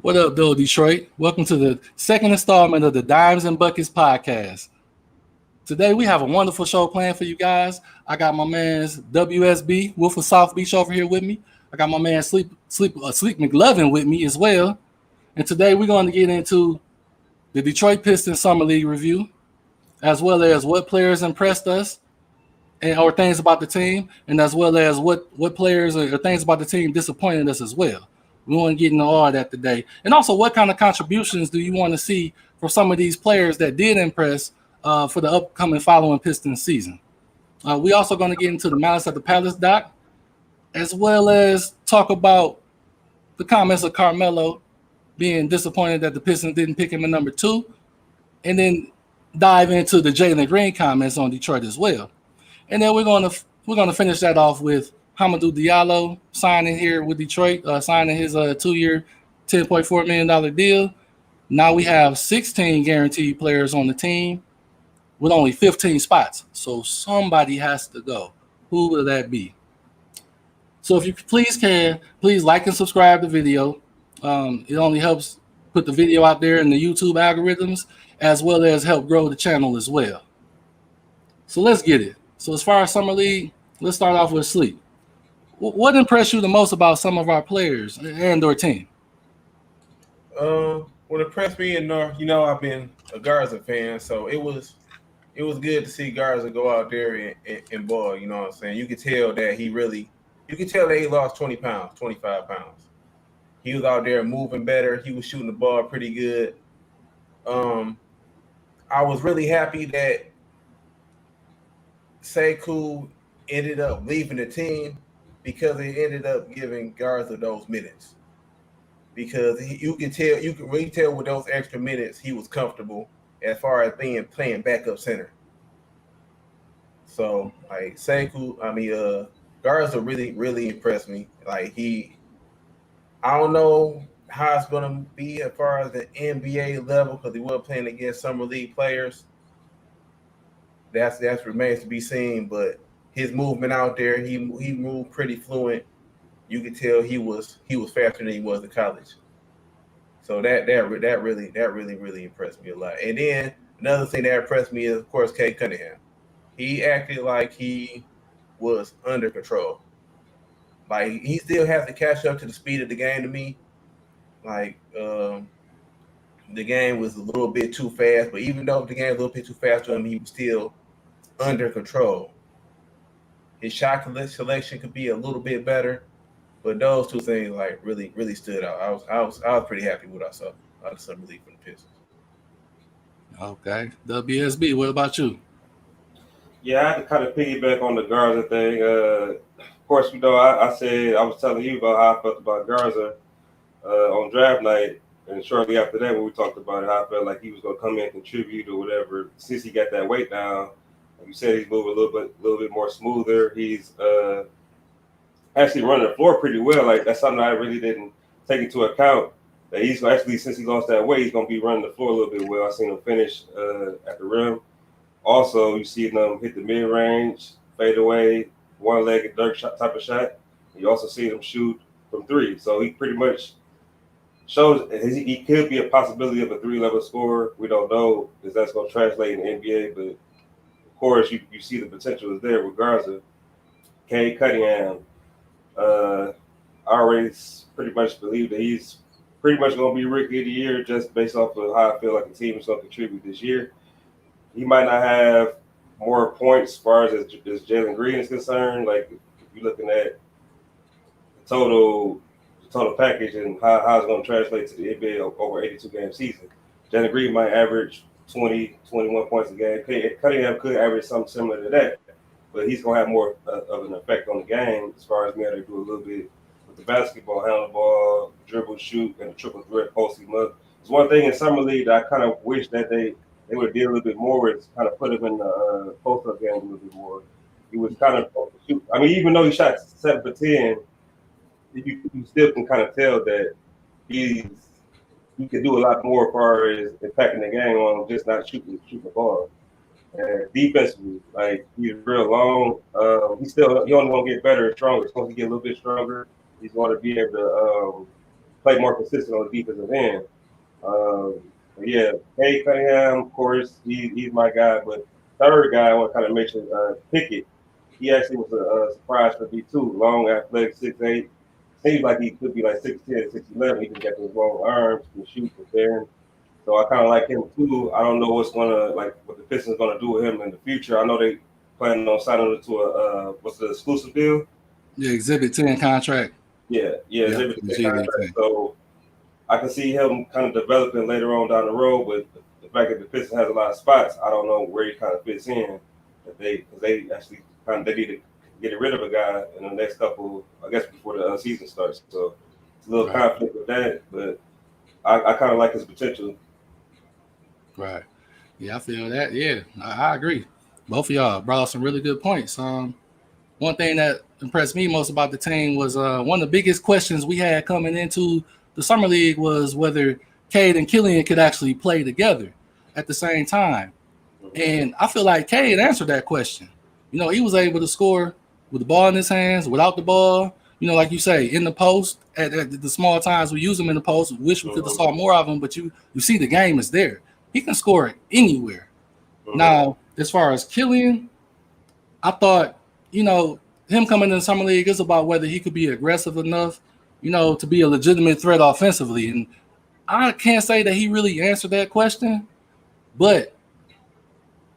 What up, though, Detroit? Welcome to the second installment of the Dimes and Buckets podcast. Today we have a wonderful show planned for you guys. I got my man's WSB Wolf of South Beach over here with me. I got my man Sleep McLovin with me as well. And today we're going to get into the Detroit Pistons Summer League review, as well as what players impressed us and or things about the team, and as well as what players or things about the team disappointed us as well. We want to get into all of that today, and also what kind of contributions do you want to see from some of these players that did impress for the upcoming following Pistons season. We also going to get into the Malice at the Palace doc, as well as talk about the comments of Carmelo being disappointed that the Pistons didn't pick him at number 2, and then dive into the Jalen Green comments on Detroit as well. And then we're gonna finish that off with Hamidou Diallo signing here with Detroit, signing his 2-year, $10.4 million deal. Now we have 16 guaranteed players on the team with only 15 spots. So somebody has to go. Who will that be? So if you please like and subscribe to the video. It only helps put the video out there in the YouTube algorithms, as well as help grow the channel as well. So let's get it. So as far as Summer League, let's start off with Sleep. What impressed you the most about some of our players and our team? What impressed me, and I've been a Garza fan, so it was good to see Garza go out there and ball. You know what I'm saying? You could tell that he lost 20 pounds, 25 pounds. He was out there moving better. He was shooting the ball pretty good. I was really happy that Sekou ended up leaving the team because it ended up giving Garza those minutes. Because you can really tell with those extra minutes he was comfortable as far as playing backup center. So like Garza really impressed me. Like I don't know how it's gonna be as far as the NBA level because he was playing against summer league players. That's remains to be seen, but his movement out there, he moved pretty fluent. You could tell he was faster than he was in college. So that really impressed me a lot. And then another thing that impressed me is, of course, Kate Cunningham. He acted like he was under control. Like he still has to catch up to the speed of the game to me. Like the game was a little bit too fast, but even though the game was a little bit too fast to him, he was still under control. His shot selection could be a little bit better, but those two things like really stood out. I was pretty happy with what I saw out of summer league from the Pistons. Okay, WSB. What about you? Yeah, I had to kind of piggyback on the Garza thing. Of course, I said I was telling you about how I felt about Garza on draft night, and shortly after that, when we talked about it, how I felt like he was going to come in and contribute or whatever. Since he got that weight down, like you said, he's moving a little bit more smoother. He's actually running the floor pretty well. Like that's something I really didn't take into account. That he's actually, since he lost that weight, he's going to be running the floor a little bit well. I seen him finish at the rim. Also, you see them hit the mid-range, fade away, one-legged dirt shot type of shot. You also see him shoot from 3. So he pretty much shows he could be a possibility of a 3-level scorer. We don't know if that's going to translate in the NBA, but of course you see the potential is there with Garza. Cade Cunningham, I already pretty much believe that he's pretty much going to be Rookie of the Year just based off of how I feel like the team is going to contribute this year. He might not have more points as far as Jalen Green is concerned. Like if you're looking at the total package and how it's going to translate to the NBA over 82-game season, Jalen Green might average 20, 21 points a game. Cunningham could average something similar to that, but he's going to have more of an effect on the game as far as being able to do a little bit with the basketball, handle the ball, dribble, shoot, and the triple threat post him up. It's one thing in summer league that I kind of wish that they would do a little bit more with kind of put him in the post-up game a little bit more. He was kind of shoot. I mean, even though he shot 7 for 10, you still can kind of tell that he can do a lot more as far as impacting the game on just not shooting the ball. And defensively, like he's real long. He only going to get better and stronger. As soon as he get a little bit stronger, he's going to be able to play more consistent on the defensive end. Yeah, Cade Cunningham, of course, he's my guy. But third guy I want to kind of mention, Pickett. He actually was a surprise for me too. Long, athletic, 6'8". Seems like he could be like 6'10", 6'11". He just got those long arms, can shoot from there. So I kind of like him too. I don't know what the Pistons gonna do with him in the future. I know they planning on signing him to a what's the exclusive deal? Yeah, Exhibit 10 contract. Yeah, Yep, Exhibit 10 Exhibit contract. 10. So I can see him kind of developing later on down the road. But the fact that the Pistons has a lot of spots, I don't know where he kind of fits in. Because they actually they need to get rid of a guy in the next couple, I guess, before the season starts. So it's a little conflict with that, but I kind of like his potential. Right. Yeah, I feel that. Yeah, I agree. Both of y'all brought up some really good points. One thing that impressed me most about the team was one of the biggest questions we had coming into the summer league was whether Cade and Killian could actually play together at the same time. And I feel like Cade answered that question. You know, he was able to score with the ball in his hands, without the ball. You know, like you say, in the post, at the small times we use him in the post. Wish we could have saw more of him, but you see the game is there. He can score anywhere. Now, as far as Killian, I thought, you know, him coming in the summer league is about whether he could be aggressive enough, you know, to be a legitimate threat offensively. And I can't say that he really answered that question, but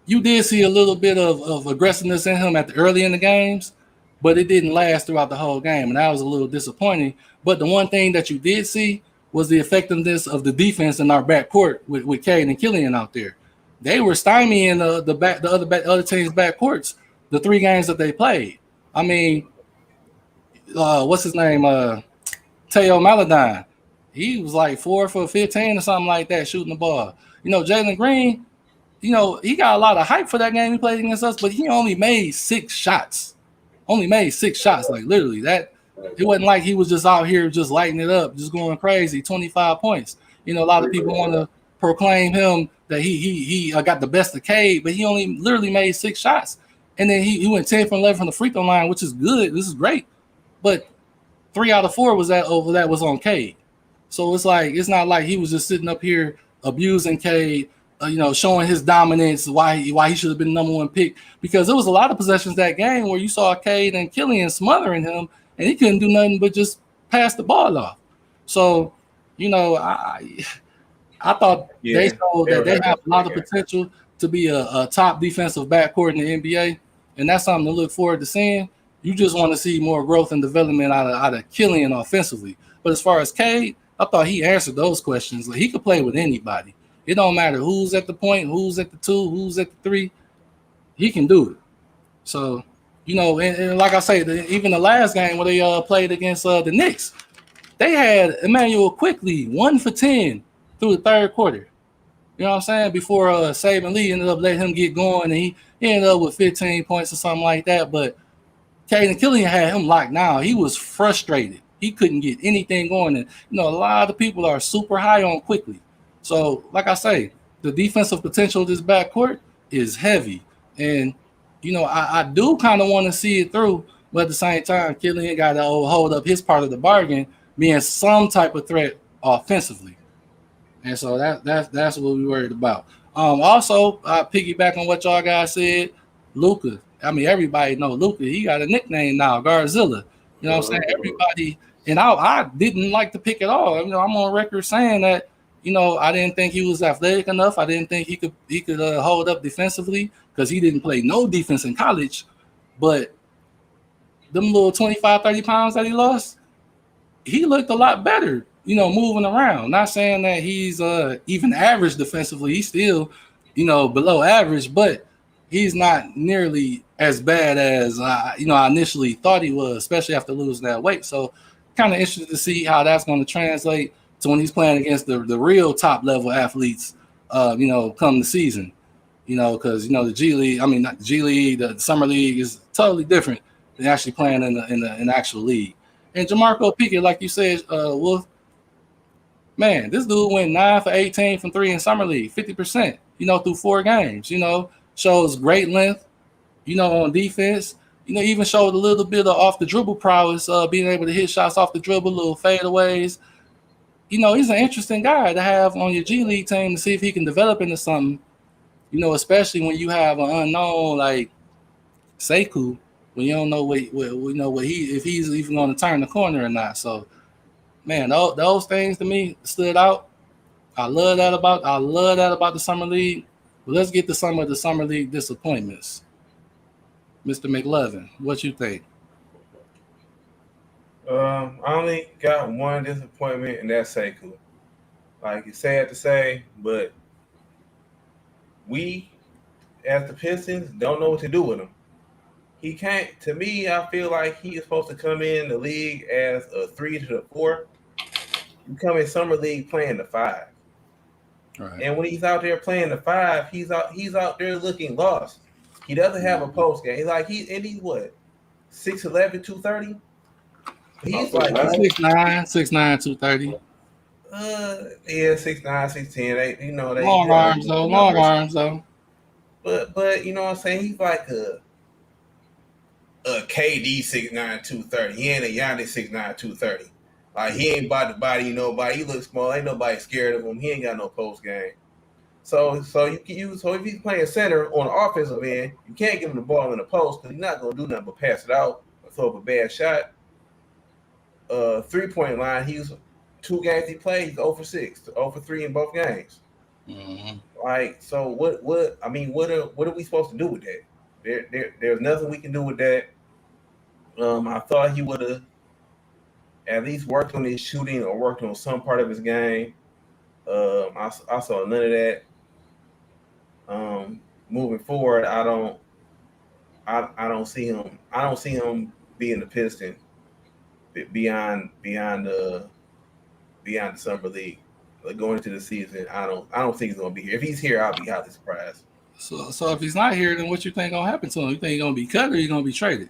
you did see a little bit of aggressiveness in him early in the games, but it didn't last throughout the whole game, and that was a little disappointing. But the one thing that you did see was the effectiveness of the defense in our backcourt with Cade and Killian out there. They were stymieing the other team's backcourts the 3 games that they played. I mean, what's his name? Teo Maladine. He was like 4 for 15 or something like that, shooting the ball. You know, Jalen Green, you know, he got a lot of hype for that game he played against us, but he only made 6 shots. Only made 6 shots, like literally. That it wasn't like he was just out here just lighting it up, just going crazy. 25 points. You know, a lot of people want to proclaim him that he got the best of Cade, but he only literally made 6 shots. And then he went 10 from 11 from the free throw line, which is good. This is great. But 3 out of 4 was on Cade. So it's like it's not like he was just sitting up here abusing Cade, you know, showing his dominance, why he should have been number 1 pick. Because there was a lot of possessions that game where you saw Cade and Killian smothering him, and he couldn't do nothing but just pass the ball off. So, you know, I thought they showed that they have a lot of potential to be a top defensive backcourt in the NBA, and that's something to look forward to seeing. You just want to see more growth and development out of Killian offensively. But as far as Cade, I thought he answered those questions. Like, he could play with anybody. It don't matter who's at the point, who's at the 2, who's at the 3. He can do it. So, you know, and like I say, even the last game where they played against the Knicks, they had Emmanuel Quickly 1 for 10 through the 3rd quarter. You know what I'm saying? Before Saban Lee ended up letting him get going, and he ended up with 15 points or something like that. But Cade and Killian had him locked down. He was frustrated. He couldn't get anything going. And, you know, a lot of people are super high on Quickly. So, like I say, the defensive potential of this backcourt is heavy. And, you know, I do kind of want to see it through, but at the same time, Killian got to hold up his part of the bargain, being some type of threat offensively. And so that's what we worried about. Also, I piggyback on what y'all guys said, Luka. I mean, everybody know Luka. He got a nickname now, Garzilla. You know what I'm saying? Everybody, and I didn't like the pick at all. You know, I'm on record saying that, you know, I didn't think he was athletic enough. I didn't think he could hold up defensively because he didn't play no defense in college. But them little 25, 30 pounds that he lost, he looked a lot better, you know, moving around. Not saying that he's even average defensively. He's still, you know, below average, but he's not nearly as bad as, you know, I initially thought he was, especially after losing that weight. So kind of interested to see how that's going to translate to when he's playing against the real top level athletes, you know, come the season, you know, because, you know, the G League, I mean, not the G League, the Summer League is totally different than actually playing in the actual league. And Jamarco Pickett, like you said, Wolf, man, this dude went 9 for 18 from 3 in Summer League, 50%, you know, through 4 games, you know, shows great length, you know, on defense, you know, even showed a little bit of off the dribble prowess, being able to hit shots off the dribble, little fadeaways. he's an interesting guy to have on your G League team to see if he can develop into something. Especially when you have an unknown like Sekou, when you don't know if he's even going to turn the corner or not. So, man, those things to me stood out. I love that about the summer league. But let's get to some of the summer league disappointments. Mr. McLovin, what you think? I only got one disappointment, and that's Sekou. Like, it's sad to say, but we, as the Pistons, don't know what to do with him. He can't. To me, I feel like he is supposed to come in the league as a 3 to the 4. You come in summer league playing the 5. Right. And when he's out there playing the 5, he's out there looking lost. He doesn't have a post game. He's what? 6'11", 230? He's like 6'9", 230. Yeah, 6'9", 6'10". They long arms though. But you know what I'm saying? He's like a KD 6'9", 230. He ain't a Giannis 6'9", 230. Like, he ain't about to body nobody. He looks small. Ain't nobody scared of him. He ain't got no post game. So if he's playing center on the offensive end, you can't give him the ball in the post because he's not gonna do nothing but pass it out or throw up a bad shot. 3-point line, he's 2 games he played, he's 0 for 6, 0 for 3 in both games. Mm-hmm. Like, so what are we supposed to do with that? There's nothing we can do with that. I thought he would have at least worked on his shooting or worked on some part of his game. I saw none of that. Moving forward, I don't see him. I don't see him being the Piston beyond the summer league. Like, going into the season, I don't think he's gonna be here. If he's here, I'll be highly surprised. So if he's not here, then what you think gonna happen to him? You think he's gonna be cut or he's gonna be traded?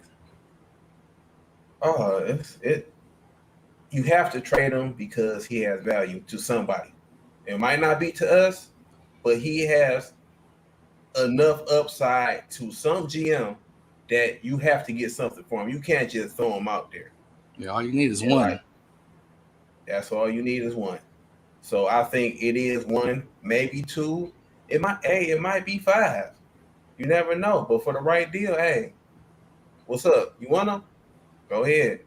You have to trade him because he has value to somebody. It might not be to us, but he has enough upside to some GM that you have to get something for him. You can't just throw him out there. Yeah, all you need is one. Like, that's all you need is one. So I think it is 1, maybe 2. It might be 5. You never know. But for the right deal, hey, what's up? You want him? Go ahead.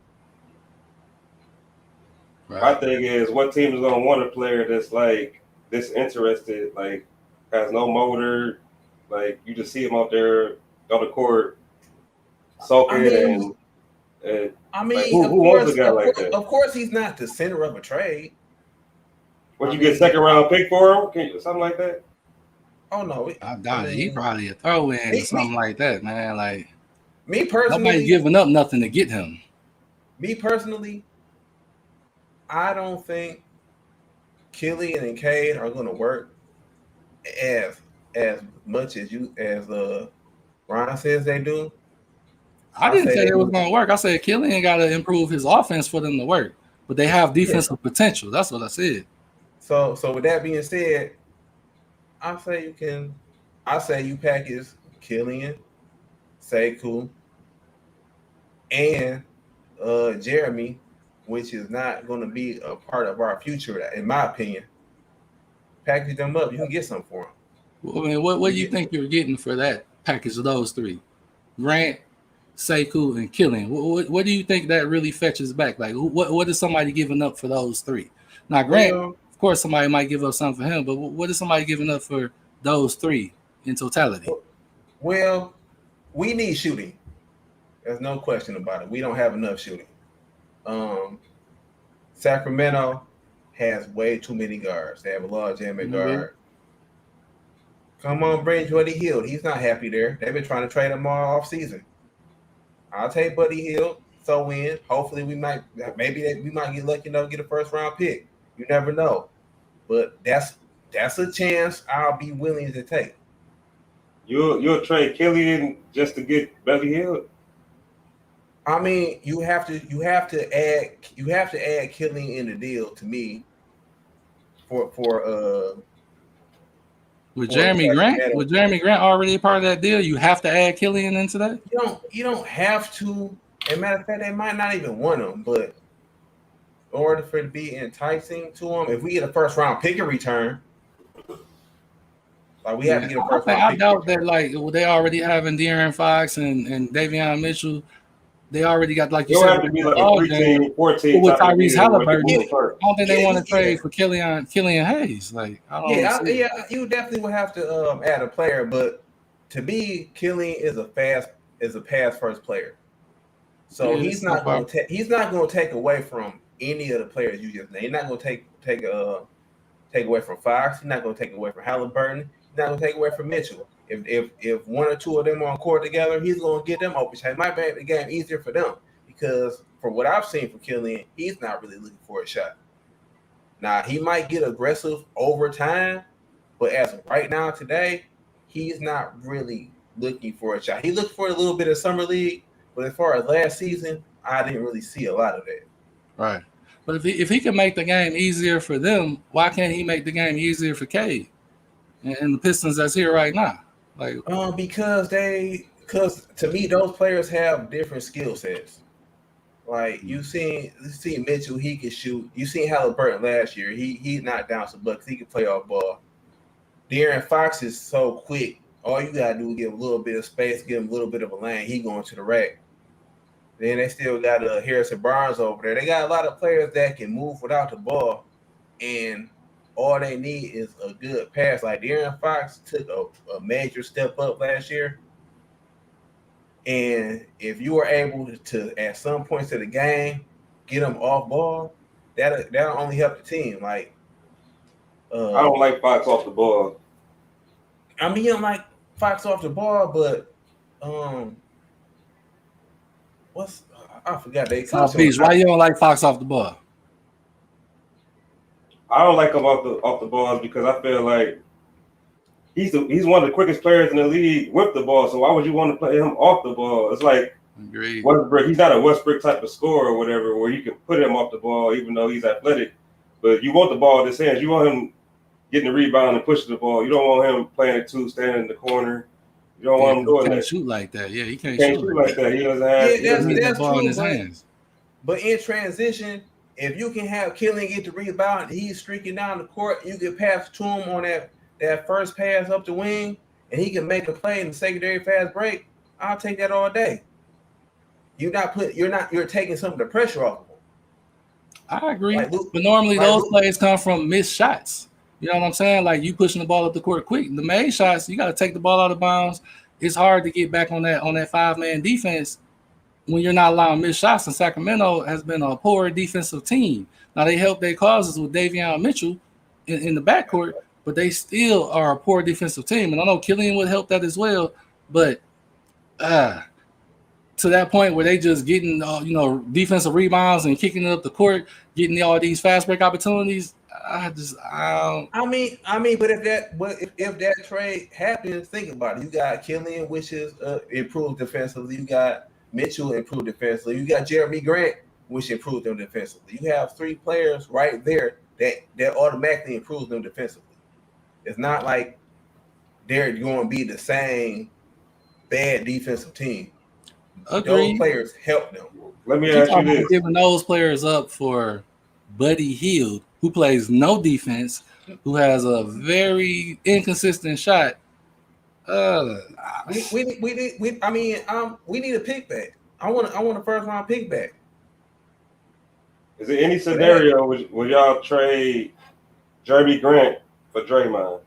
Right. My thing is, what team is gonna want a player that's like disinterested, like has no motor, like you just see him out there on the court sulking and who wants a guy like that? Of course, he's not the center of a trade. Would you get second round pick for him? Something like that? Oh no, I doubt it. He probably a throw in or something like that, man. Like, me personally, nobody's giving up nothing to get him. Me personally, I don't think Killian and Cade are going to work as much as Ron says they do. I didn't say it was going to work. I said Killian got to improve his offense for them to work, but they have defensive potential. That's what I said. So with that being said, I say you package Killian, Sekou, and Jeremy, which is not going to be a part of our future, in my opinion. Package them up, you can get something for them. Well, I mean, what do you think you're getting for that package of those 3? Grant, Sekou, and Killian. What do you think that really fetches back? Like, what is somebody giving up for those 3? Now, Grant, of course, somebody might give up something for him, but what is somebody giving up for those 3 in totality? Well, we need shooting. There's no question about it. We don't have enough shooting. Sacramento has way too many guards. They have a large jammer guard. Come on, bring Buddy Hield. He's not happy there. They've been trying to trade him all off season. I'll take Buddy Hield. So in. Hopefully we might get lucky enough to get a first round pick. You never know. But that's a chance I'll be willing to take. You'll trade Killian just to get Buddy Hield? I mean, you have to add Killian in the deal to me for with Jeremy Grant. With Jeremy Grant already a part of that deal, you have to add Killian into that. You don't have to. As a matter of fact, they might not even want him. But order for it to be enticing to him, if we get a first round pick in return, like we have to get a first round pick. I doubt that. Like they already having De'Aaron Fox and Davion Mitchell. They already got, like you It'll said, have to be like a 3-team, 4-team with type of Tyrese deal. Halliburton. I don't think they want to trade yeah. for Killian Hayes. Like I don't. You definitely would have to add a player, but to me, Killian is a pass first player. So he's not going to take away from any of the players you just named. He's not going to take away from Fox. He's not going to take away from Halliburton. He's not going to take away from Mitchell. If one or two of them are on court together, he's going to get them open. It might make the game easier for them because from what I've seen from Killian, he's not really looking for a shot. Now, he might get aggressive over time, but as of right now today, he's not really looking for a shot. He looked for a little bit of summer league, but as far as last season, I didn't really see a lot of that. Right. But if he can make the game easier for them, why can't he make the game easier for Cade and the Pistons that's here right now? Like, because to me, those players have different skill sets. Like you see Mitchell, he can shoot. You seen Halliburton last year. He knocked down some buckets. He can play off ball. De'Aaron Fox is so quick. All you gotta do is give him a little bit of space, give him a little bit of a lane. He going to the rack. Then they still got Harrison Barnes over there. They got a lot of players that can move without the ball, and all they need is a good pass. Like De'Aaron Fox took a major step up last year. And if you are able to, at some points of the game, get them off ball, that'll only help the team. Like, I don't like Fox off the ball. I mean, you don't like Fox off the ball, but I forgot they. Why you don't like Fox off the ball? I don't like him off the ball because I feel like he's one of the quickest players in the league with the ball. So why would you want to play him off the ball? It's like Westbrook. He's not a Westbrook type of scorer or whatever, where you can put him off the ball even though he's athletic. But you want the ball in his hands. You want him getting the rebound and pushing the ball. You don't want him playing it two, standing in the corner. You don't want him doing that. He can't shoot like that. Yeah, he can't shoot like that. He doesn't have the ball in his hands. But in transition, if you can have Killian get the rebound, he's streaking down the court, you can pass to him on that first pass up the wing, and he can make a play in the secondary fast break, I'll take that all day. You're taking some of the pressure off of him. I agree. But normally those plays come from missed shots. You know what I'm saying? Like you pushing the ball up the court quick. The made shots, you got to take the ball out of bounds. It's hard to get back on that 5-man defense when you're not allowing missed shots. And Sacramento has been a poor defensive team. Now they help their causes with Davion Mitchell in the backcourt, but they still are a poor defensive team. And I know Killian would help that as well, but to that point where they just getting defensive rebounds and kicking it up the court, getting all these fast break opportunities. I mean, but if that trade happens, think about it. You got Killian, which is improved defensively. You got Mitchell, improved defensively. You got Jeremy Grant, which improved them defensively. You have three players right there that automatically improves them defensively. It's not like they're going to be the same bad defensive team. Agreed. Those players help them. Let me ask you this: giving those players up for Buddy Hield, who plays no defense, who has a very inconsistent shot. We need a pick back. I want a first round pick back. Is there any scenario where y'all trade Jeremy Grant for Draymond?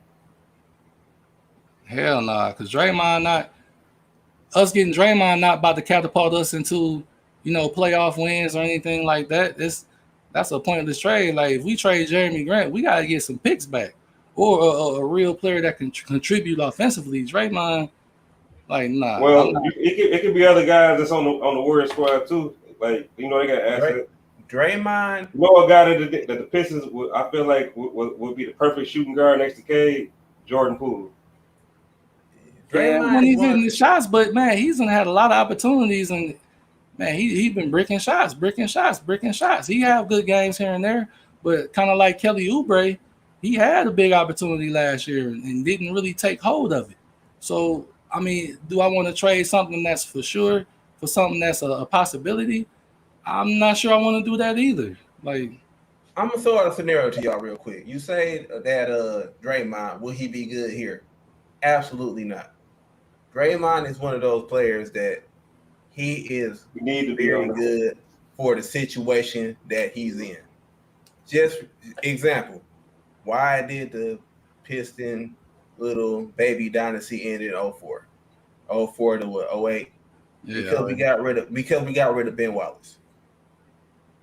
Hell nah, because getting Draymond not about to catapult us into, playoff wins or anything like that. That's a pointless trade. Like if we trade Jeremy Grant, we gotta get some picks back or a real player that can contribute offensively. Draymond, like nah. Well, it could be other guys that's on the Warriors squad too. Like they got assets. Draymond, a guy that the Pistons I feel like would be the perfect shooting guard next to Cade, Jordan Poole. Draymond when he's hitting the shots, but man, he's had a lot of opportunities, and man, he's been bricking shots. He have good games here and there, but kind of like Kelly Oubre, he had a big opportunity last year and didn't really take hold of it. So, I mean, do I want to trade something that's for sure for something that's a possibility? I'm not sure I want to do that either. Like, I'm gonna throw out a scenario to y'all real quick. You say that Draymond, will he be good here? Absolutely not. Draymond is one of those players that he is You need to be very on the good for the situation that he's in. Just example, why did the Piston little baby dynasty end in 04? 04 to what, 08? yeah, Because we got rid of Ben Wallace.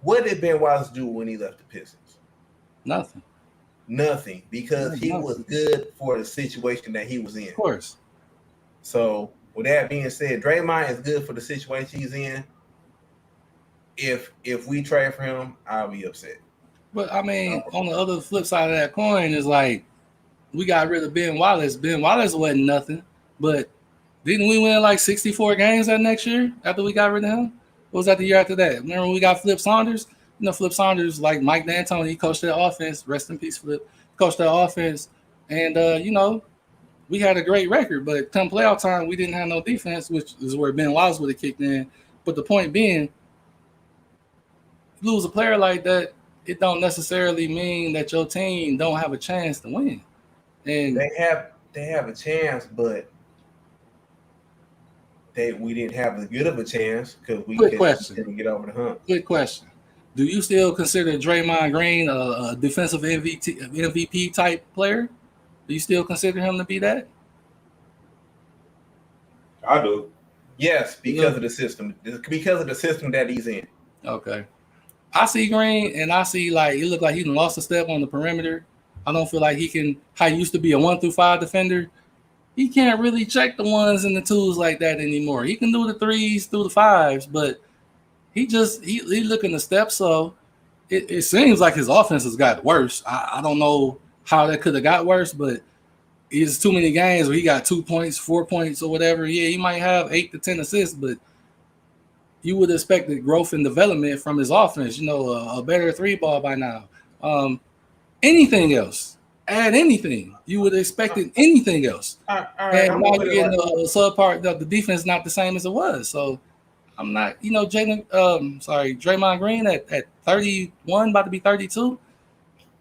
What did Ben Wallace do when he left the Pistons? nothing. Nothing, because he was good for the situation that he was in. Of course. So with that being said, Draymond is good for the situation he's in. If we trade for him, I'll be upset. But I mean, on the other flip side of that coin is like we got rid of Ben Wallace. Ben Wallace wasn't nothing, but didn't we win like 64 games that next year after we got rid of him? What was that the year after that? Remember when we got Flip Saunders? You know, Flip Saunders, like Mike D'Antoni, he coached that offense. Rest in peace, Flip. Coached that offense. And, you know, we had a great record, but come playoff time, we didn't have no defense, which is where Ben Wallace would have kicked in. But the point being, lose a player like that, it don't necessarily mean that your team don't have a chance to win. And they have a chance, but we didn't have as good of a chance because we couldn't get over the hump. Good question. Do you still consider Draymond Green a defensive MVP type player? Do you still consider him to be that? I do. Yes, because of the system. Because of the system that he's in. Okay. I see Green, and I see like it looked like he lost a step on the perimeter. I don't feel like he can. How he used to be a 1 through 5 defender, he can't really check the 1s and the 2s like that anymore. He can do the 3s through the 5s, but he looking to step. So it seems like his offense has got worse. I don't know how that could have got worse, but it's too many games where he got 2 points, 4 points, or whatever. Yeah, he might have 8 to 10 assists, but you would expect the growth and development from his offense. You know, a better 3-ball by now. Anything else? Add anything. You would have expected anything else. And now you're getting the subpart. The defense is not the same as it was. So I'm not, you know, Draymond Green at 31, about to be 32.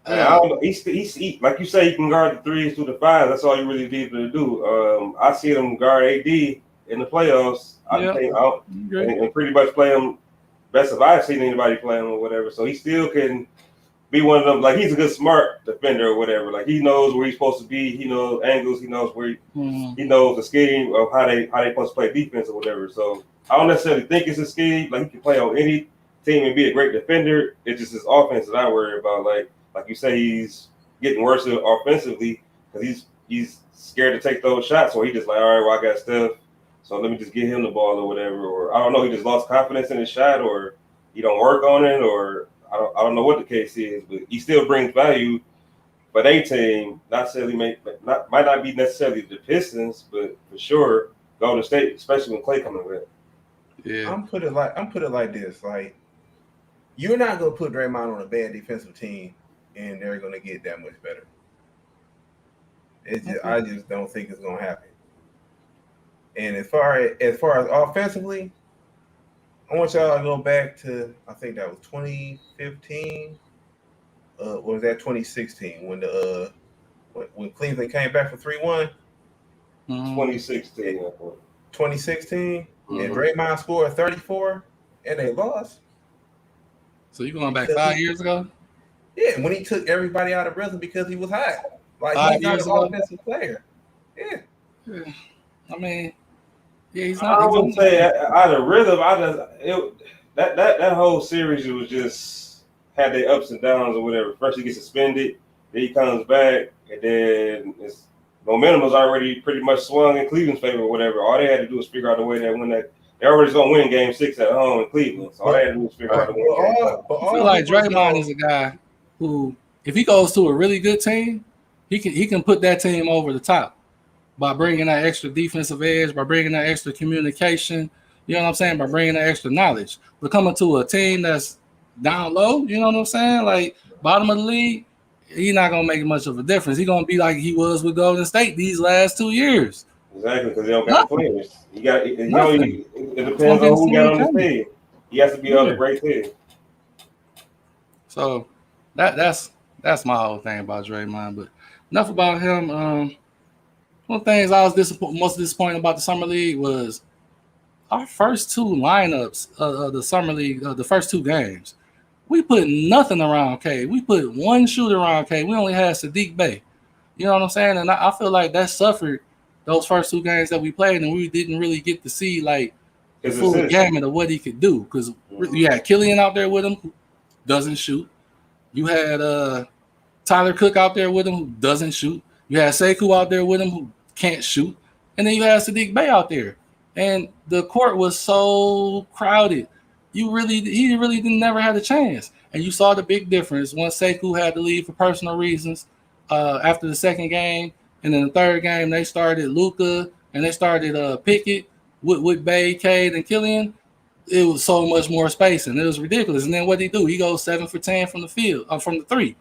I don't know. He like you say, he can guard the 3s through the 5s. That's all you really need to do. I see him guard AD in the playoffs. I think and pretty much play him best if I've seen anybody play him or whatever. So he still can be one of them. Like he's a good smart defender or whatever. Like he knows where he's supposed to be. He knows angles. He knows where he knows the scheme of how they supposed to play defense or whatever. So I don't necessarily think it's a scheme. Like he can play on any team and be a great defender. It's just his offense that I worry about. Like you say, he's getting worse offensively because he's scared to take those shots. Or he just like, all right, well I got Steph, so let me just get him the ball or whatever. Or I don't know, he just lost confidence in his shot, or he don't work on it, or I don't know what the case is. But he still brings value. But they team might not be necessarily the Pistons, but for sure Golden State, especially when Klay coming with. Yeah, I'm put it like this: like you're not gonna put Draymond on a bad defensive team, and they're gonna get that much better. I just don't think it's gonna happen. And as far as offensively, I want y'all to go back to, I think that was 2015. Was that 2016 when Cleveland came back for 3-1? 2016. 2016, and Draymond scored 34, and they lost. So you going back 5 years ago? Yeah, when he took everybody out of rhythm because he was hot. Like he's not an offensive player. Yeah. I mean, yeah, he's not. I wouldn't say out of rhythm. That whole series was just had their ups and downs or whatever. First he gets suspended, then he comes back, and then his momentum was already pretty much swung in Cleveland's favor or whatever. All they had to do was figure out a way to win that. They're already going to win Game 6 at home in Cleveland. So all they had to do was figure out a way. I feel like Draymond is a guy who, if he goes to a really good team, he can put that team over the top by bringing that extra defensive edge, by bringing that extra communication. You know what I'm saying? By bringing that extra knowledge. But coming to a team that's down low, you know what I'm saying? Like bottom of the league, he's not gonna make much of a difference. He's gonna be like he was with Golden State these last 2 years. Exactly, because they don't got the players. It depends on who got on the team. He has to be on a great team. So that's my whole thing about Draymond. But enough about him. One of the things I was most disappointed about the summer league was our first two lineups of the summer league, the first two games. We put nothing around K. We put one shooter around K. We only had Sadiq Bey. You know what I'm saying? And I feel like that suffered those first two games that we played, and we didn't really get to see like the full gamut of what he could do. Because you had Killian out there with him who doesn't shoot. You had Tyler Cook out there with him who doesn't shoot. You had Sekou out there with him who can't shoot. And then you had Sadiq Bey out there. And the court was so crowded. He really never had a chance. And you saw the big difference once Sekou had to leave for personal reasons after the second game. And then the third game, they started Luka and they started Pickett with Bey, Cade, and Killian. It was so much more spacing. It was ridiculous. And then what did he do? He goes 7 for 10 from the field, from the three.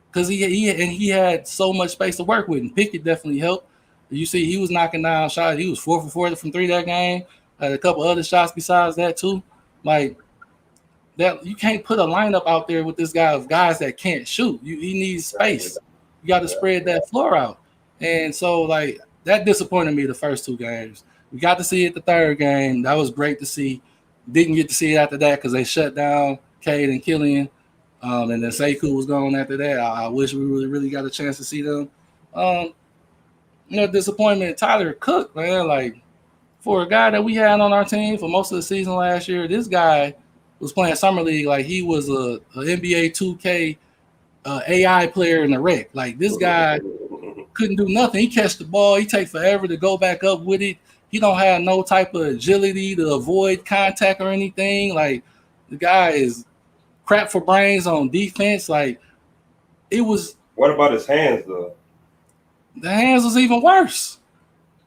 Because he had so much space to work with. And Pickett definitely helped. You see, he was knocking down shots. He was 4 for 4 from three that game. Had a couple other shots besides that too. Like that, you can't put a lineup out there with this guy of guys that can't shoot. He needs space. You got to spread that floor out. And so, like, that disappointed me the first two games. We got to see it the third game. That was great to see. Didn't get to see it after that because they shut down Cade and Killian. And then Sekou was gone after that. I wish we really got a chance to see them. Disappointment. Tyler Cook, man, like for a guy that we had on our team for most of the season last year, this guy was playing summer league like he was a NBA 2K AI player in the rec. Like this guy couldn't do nothing. He catch the ball. He take forever to go back up with it. He don't have no type of agility to avoid contact or anything. Like the guy is crap for brains on defense. Like it was. What about his hands though? The hands was even worse.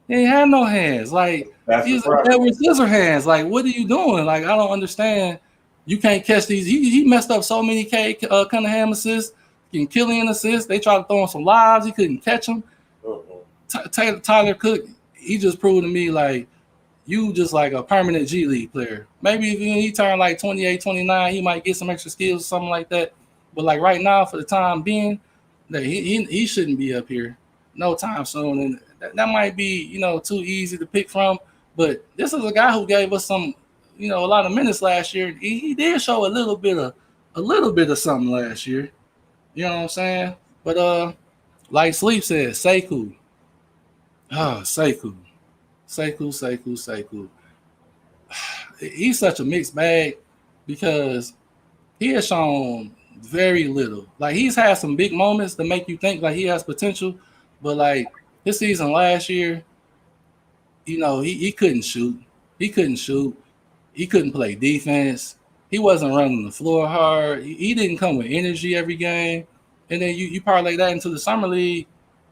He ain't had no hands. Like he's Edward Scissorhands. Like what are you doing? Like I don't understand. You can't catch these. He messed up so many Cunningham assists, Killian assists. They tried to throw him some lives. He couldn't catch them. Tyler Cook, he just proved to me like you just like a permanent G League player. Maybe if he turned like 28, 29, he might get some extra skills or something like that. But like right now, for the time being, that he shouldn't be up here no time soon. And that might be, too easy to pick from. But this is a guy who gave us some, a lot of minutes last year. He did show a little bit of something last year. You know what I'm saying? But like Sleep said, Sekou. Sekou. He's such a mixed bag because he has shown very little. Like he's had some big moments to make you think like he has potential, but like his season last year, he couldn't shoot. He couldn't play defense. He wasn't running the floor hard. He didn't come with energy every game. And then you parlay that into the summer league.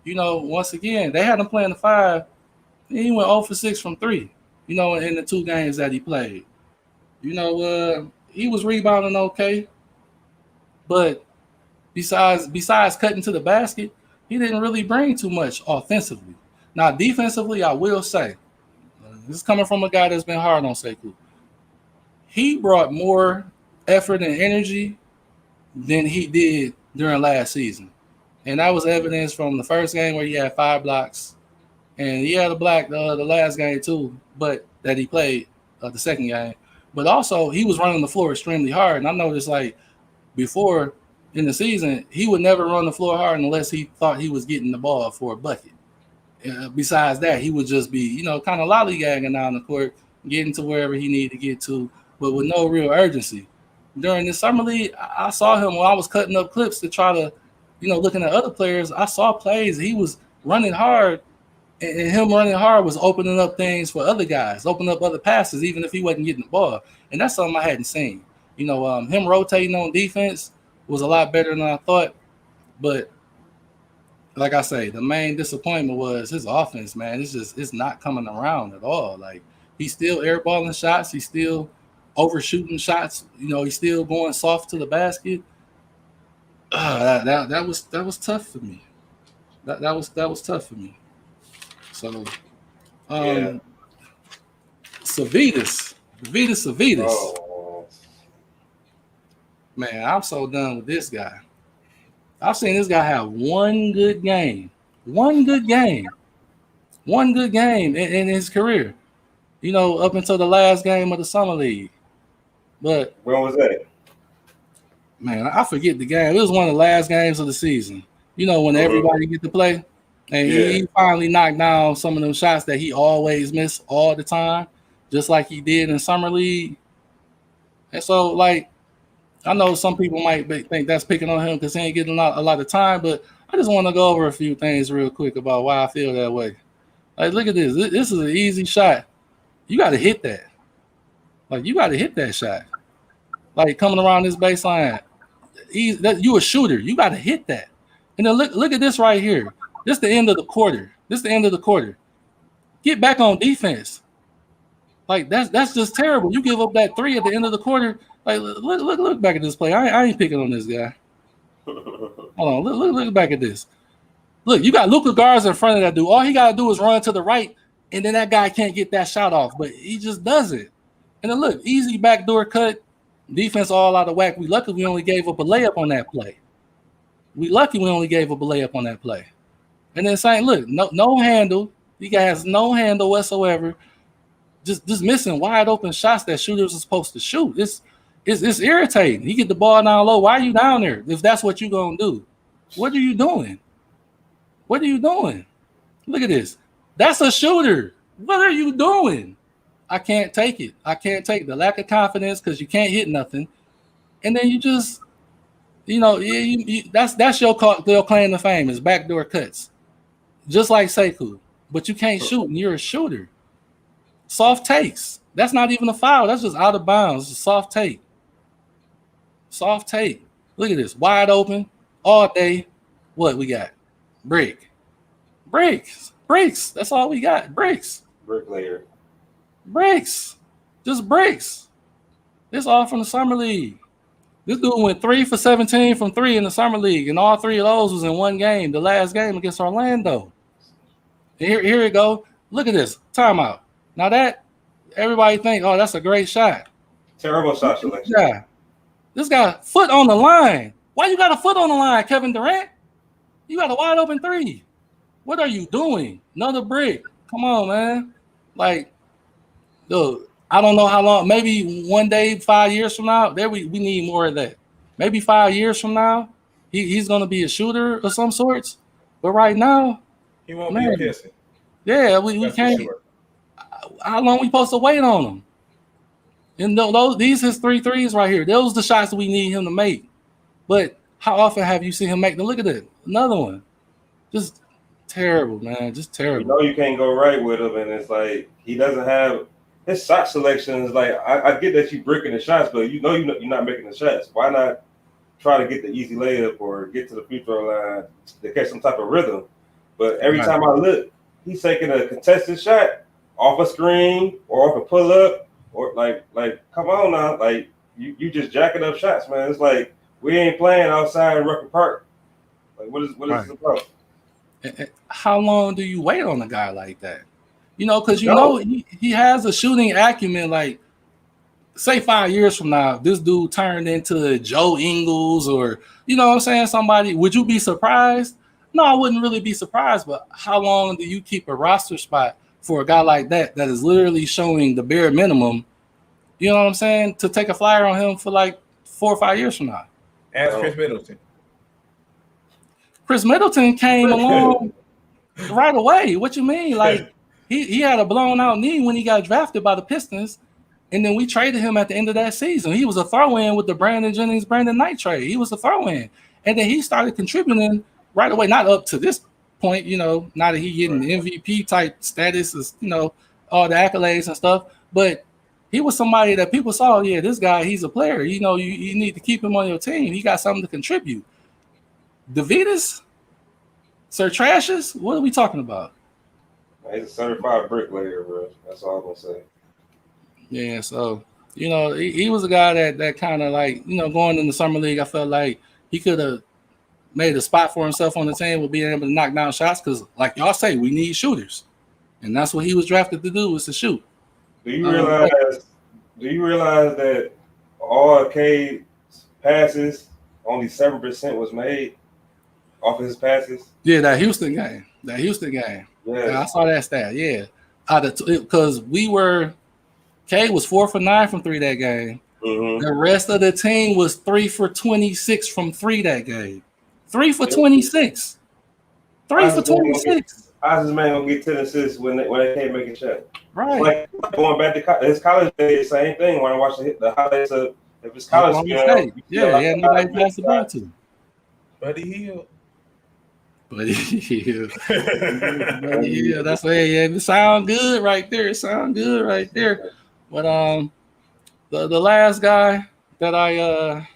Once again, they had him playing the 5. And he went 0 for 6 from 3, in the 2 games that he played. He was rebounding okay. But besides cutting to the basket, he didn't really bring too much offensively. Now, defensively, I will say, this is coming from a guy that's been hard on Sekou. He brought more effort and energy than he did during last season. And that was evidence from the first game where he had 5 blocks. And he had a block the last game too, but that he played the second game. But also, he was running the floor extremely hard. And I noticed, like, before in the season, he would never run the floor hard unless he thought he was getting the ball for a bucket. Besides that, he would just be, kind of lollygagging down the court, getting to wherever he needed to get to, but with no real urgency. During the summer league, I saw him when I was cutting up clips to try to, looking at other players. I saw plays. He was running hard, and him running hard was opening up things for other guys, opening up other passes, even if he wasn't getting the ball. And that's something I hadn't seen. Him rotating on defense was a lot better than I thought. But like I say, the main disappointment was his offense, man. It's not coming around at all. Like he's still airballing shots. He's still overshooting shots. He's still going soft to the basket. That was tough for me. That was tough for me. So, Savitas. Oh. Man, I'm so done with this guy. I've seen this guy have one good game in his career. Up until the last game of the summer league. But When was that? man, I forget the game. It was one of the last games of the season. When everybody get to play, and he finally knocked down some of them shots that he always missed all the time, just like he did in summer league. And so, like, I know some people might think that's picking on him because he ain't getting a lot of time, but I just want to go over a few things real quick about why I feel that way. Like, look at this. This is an easy shot. You got to hit that. Like, you got to hit that shot. Like, coming around this baseline. You a shooter. You got to hit that. And then look at this right here. This the end of the quarter. Get back on defense. Like, that's just terrible. You give up that 3 at the end of the quarter. Like, look back at this play. I ain't picking on this guy. Hold on. Look back at this. Look, you got Luka Garza in front of that dude. All he got to do is run to the right, and then that guy can't get that shot off. But he just does it. And then look, easy backdoor cut. Defense all out of whack. We lucky we only gave up a layup on that play. And then saying, look, no handle. He has no handle whatsoever. Just missing wide open shots that shooters are supposed to shoot. It's irritating. He get the ball down low. Why are you down there if that's what you're going to do? What are you doing? Look at this. That's a shooter. What are you doing? I can't take it. The lack of confidence because you can't hit nothing. And then you just, that's your claim to fame is backdoor cuts. Just like Sekou. But you can't shoot and you're a shooter. Soft takes. That's not even a foul. That's just out of bounds. It's a soft take. Look at this. Wide open all day. What we got? Bricks. That's all we got. Bricks. Bricklayer. Bricks. Just bricks. This all from the summer league. This dude went 3 for 17 from 3 in the summer league, and all 3 of those was in one game, the last game against Orlando. And here we go. Look at this. Timeout. Now that everybody think, oh, that's a great shot. Terrible shot selection. This guy, foot on the line. Why you got a foot on the line, Kevin Durant? You got a wide open 3. What are you doing? Another brick. Come on, man. Like, dude, I don't know how long. Maybe one day, 5 years from now, we need more of that. Maybe 5 years from now, he's going to be a shooter of some sorts. But right now, he won't be a Piston. Yeah, we can't. Sure. How long we supposed to wait on him? And these his 3 threes right here. Those are the shots that we need him to make. But how often have you seen him make them? Look at that. Another one. Just terrible, man. Just terrible. You can't go right with him, and it's like he doesn't have his shot selection. Is like I get that you breaking the shots, but you're not making the shots. Why not try to get the easy layup or get to the free throw line to catch some type of rhythm? But every time I look, he's taking a contested shot off a screen or off a pull up or like come on now, like you just jacking up shots, man. It's like we ain't playing outside in Rucker Park. Like what is this about? How long do you wait on a guy like that? Because he has a shooting acumen. Like, say 5 years from now, this dude turned into Joe Ingles or somebody. Would you be surprised? No, I wouldn't really be surprised. But how long do you keep a roster spot for a guy like that is literally showing the bare minimum? You know what I'm saying? To take a flyer on him for like 4 or 5 years from now. Ask Chris Middleton. Chris Middleton came along right away. What you mean? Like he had a blown out knee when he got drafted by the Pistons, and then we traded him at the end of that season. He was a throw-in with the Brandon Jennings, Brandon Knight trade. He was a throw-in, and then he started contributing right away. Not up to this point, now that he getting MVP type status, all the accolades and stuff. But he was somebody that people saw. Yeah, this guy, he's a player. You need to keep him on your team. He got something to contribute. DeVitas, Sir Trashes, what are we talking about? He's a certified bricklayer, bro. That's all I'm gonna say. Yeah, so he was a guy that kind of like going in the summer league. I felt like he could have made a spot for himself on the team with being able to knock down shots because, like y'all say, we need shooters, and that's what he was drafted to do, was to shoot. Do you realize that all Cade's passes, only 7% was made off of his passes. Yeah, that Houston game. Yeah, I saw that stat. Yeah, because K was 4 for 9 from 3 that game. Mm-hmm. The rest of the team was 3 for 26 from 3 that game. 3 for 26. 3 for 26. How's this man gonna get 10 assists when they can't make a shot? Right. It's like going back to his college days, same thing. When I watch the highlights of if it's college, nobody passed the ball to. Buddy Hield. Buddy Hield. That's why it sound good right there. But the last guy that I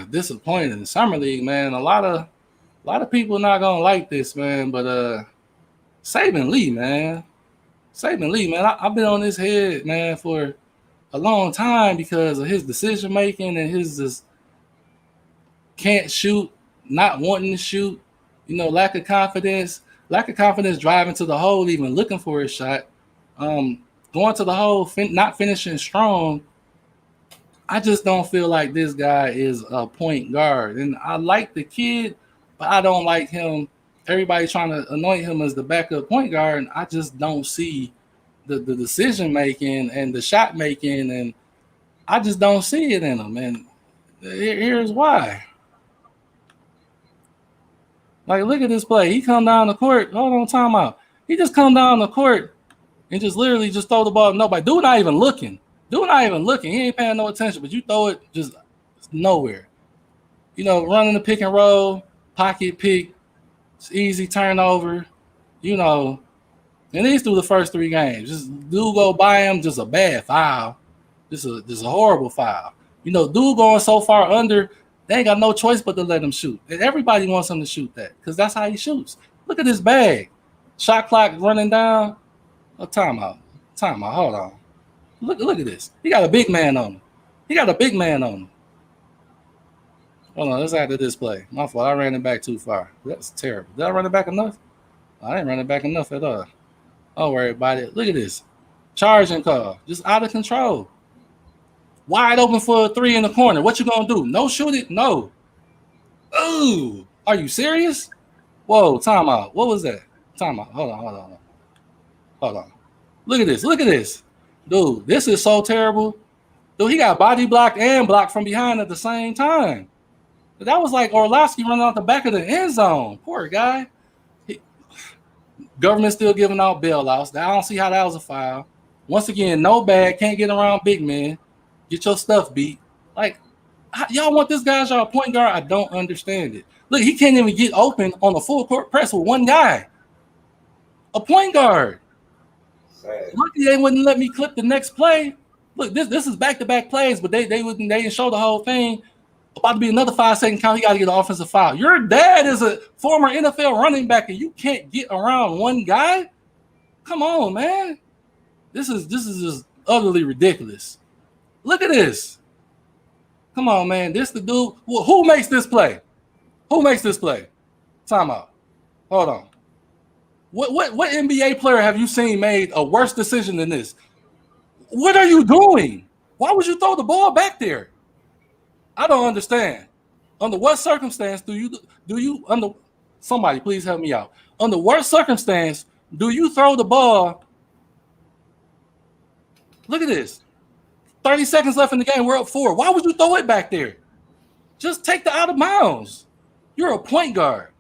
disappointed in the summer league, man. A lot of people not gonna like this, man. But Saban Lee, man. I've been on his head, man, for a long time because of his decision making and his just can't shoot, not wanting to shoot, lack of confidence driving to the hole, even looking for a shot, going to the hole, not finishing strong. I just don't feel like this guy is a point guard, and I like the kid, but I don't like him. Everybody trying to anoint him as the backup point guard, and I just don't see the decision making and the shot making, and I just don't see it in him. And here's why. Like, look at this play. He come down the court. Hold on, time out. He just come down the court and just literally just throw the ball to nobody. Dude not even looking. He ain't paying no attention, but you throw it just nowhere. Running the pick and roll, pocket pick, it's easy turnover, And these through the first 3 games. Just dude go by him, just a bad foul. Just a horrible foul. Dude going so far under, they ain't got no choice but to let him shoot. And everybody wants him to shoot that because that's how he shoots. Look at this bag. Shot clock running down. Oh, timeout. Hold on. Look at this. He got a big man on him. Hold on, let's add to this play. My fault. I ran it back too far. That's terrible. Did I run it back enough? I didn't run it back enough at all. Don't worry about it. Look at this. Charging call. Just out of control. Wide open for a 3 in the corner. What you gonna do? No shoot it? No. Ooh. Are you serious? Whoa, timeout. What was that? Timeout. Hold on. Look at this. Dude, this is so terrible. Dude, he got body blocked and blocked from behind at the same time. That was like Orlovsky running out the back of the end zone. Poor guy. Government still giving out bailouts. I don't see how that was a foul. Once again, no bag. Can't get around big men. Get your stuff beat. Like, y'all want this guy as your point guard? I don't understand it. Look, he can't even get open on a full court press with one guy. A point guard. Lucky they wouldn't let me clip the next play. Look, this is back-to-back plays, but they didn't show the whole thing. About to be another 5-second count. He got to get an offensive foul. Your dad is a former NFL running back, and you can't get around one guy? Come on, man. This is just utterly ridiculous. Look at this. Come on, man. This the dude. Who makes this play? Timeout. Hold on. What NBA player have you seen made a worse decision than this? What are you doing? Why would you throw the ball back there? I don't understand. Under what circumstance do you under somebody please help me out? Under what circumstance do you throw the ball? Look at this. 30 seconds left in the game. We're up 4. Why would you throw it back there? Just take the out of bounds. You're a point guard.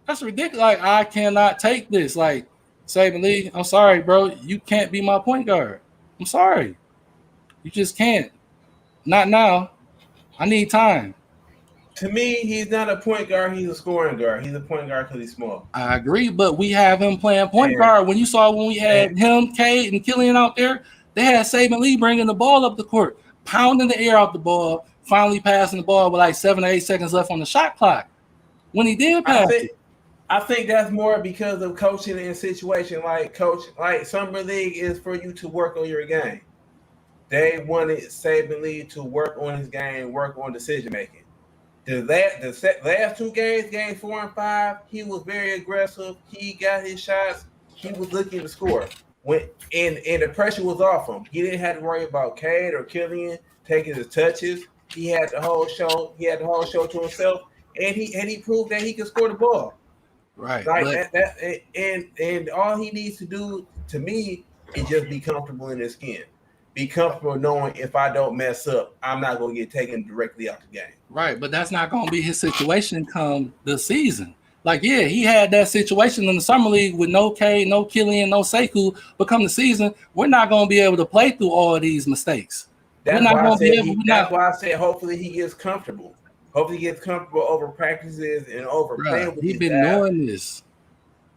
That's ridiculous. Like, I cannot take this. Like, Saban Lee, I'm sorry, bro. You can't be my point guard. I'm sorry. You just can't. Not now. I need time. To me, he's not a point guard. He's a scoring guard. He's a point guard because he's small. I agree, but we have him playing point guard. When you saw when we had him, Cade, and Killian out there, they had Saban Lee bringing the ball up the court, pounding the air out the ball, finally passing the ball with like 7 or 8 seconds left on the shot clock. When he did pass it. I think that's more because of coaching and situation. Like Summer League is for you to work on your game. They wanted Saban Lee to work on his game, work on decision making. The last 2 games, game 4 and 5, he was very aggressive. He got his shots. He was looking to score. And the pressure was off him. He didn't have to worry about Cade or Killian taking his touches. He had the whole show. He had the whole show to himself, and he proved that he could score the ball. Right. Like But that, and all he needs to do, to me, is just be comfortable in his skin. Be comfortable knowing if I don't mess up, I'm not going to get taken directly out the game. right, but that's not going to be his situation come the season. Like, yeah, he had that situation in the summer league with no K, no Killian, no Sekou. But come the season, we're not going to be able to play through all of these mistakes. That's why I said hopefully he gets comfortable. Hopefully he gets comfortable over practices and over playing with He's been doing this.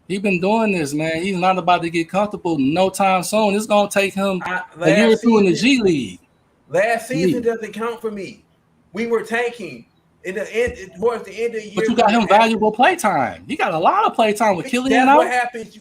He's been doing this, man. He's not about to get comfortable no time soon. It's going to take him a year or two in the G League. Last season doesn't count for me. We were tanking. Towards the end of the year. But you got him valuable play time. He got a lot of play time with Killian out. What happens.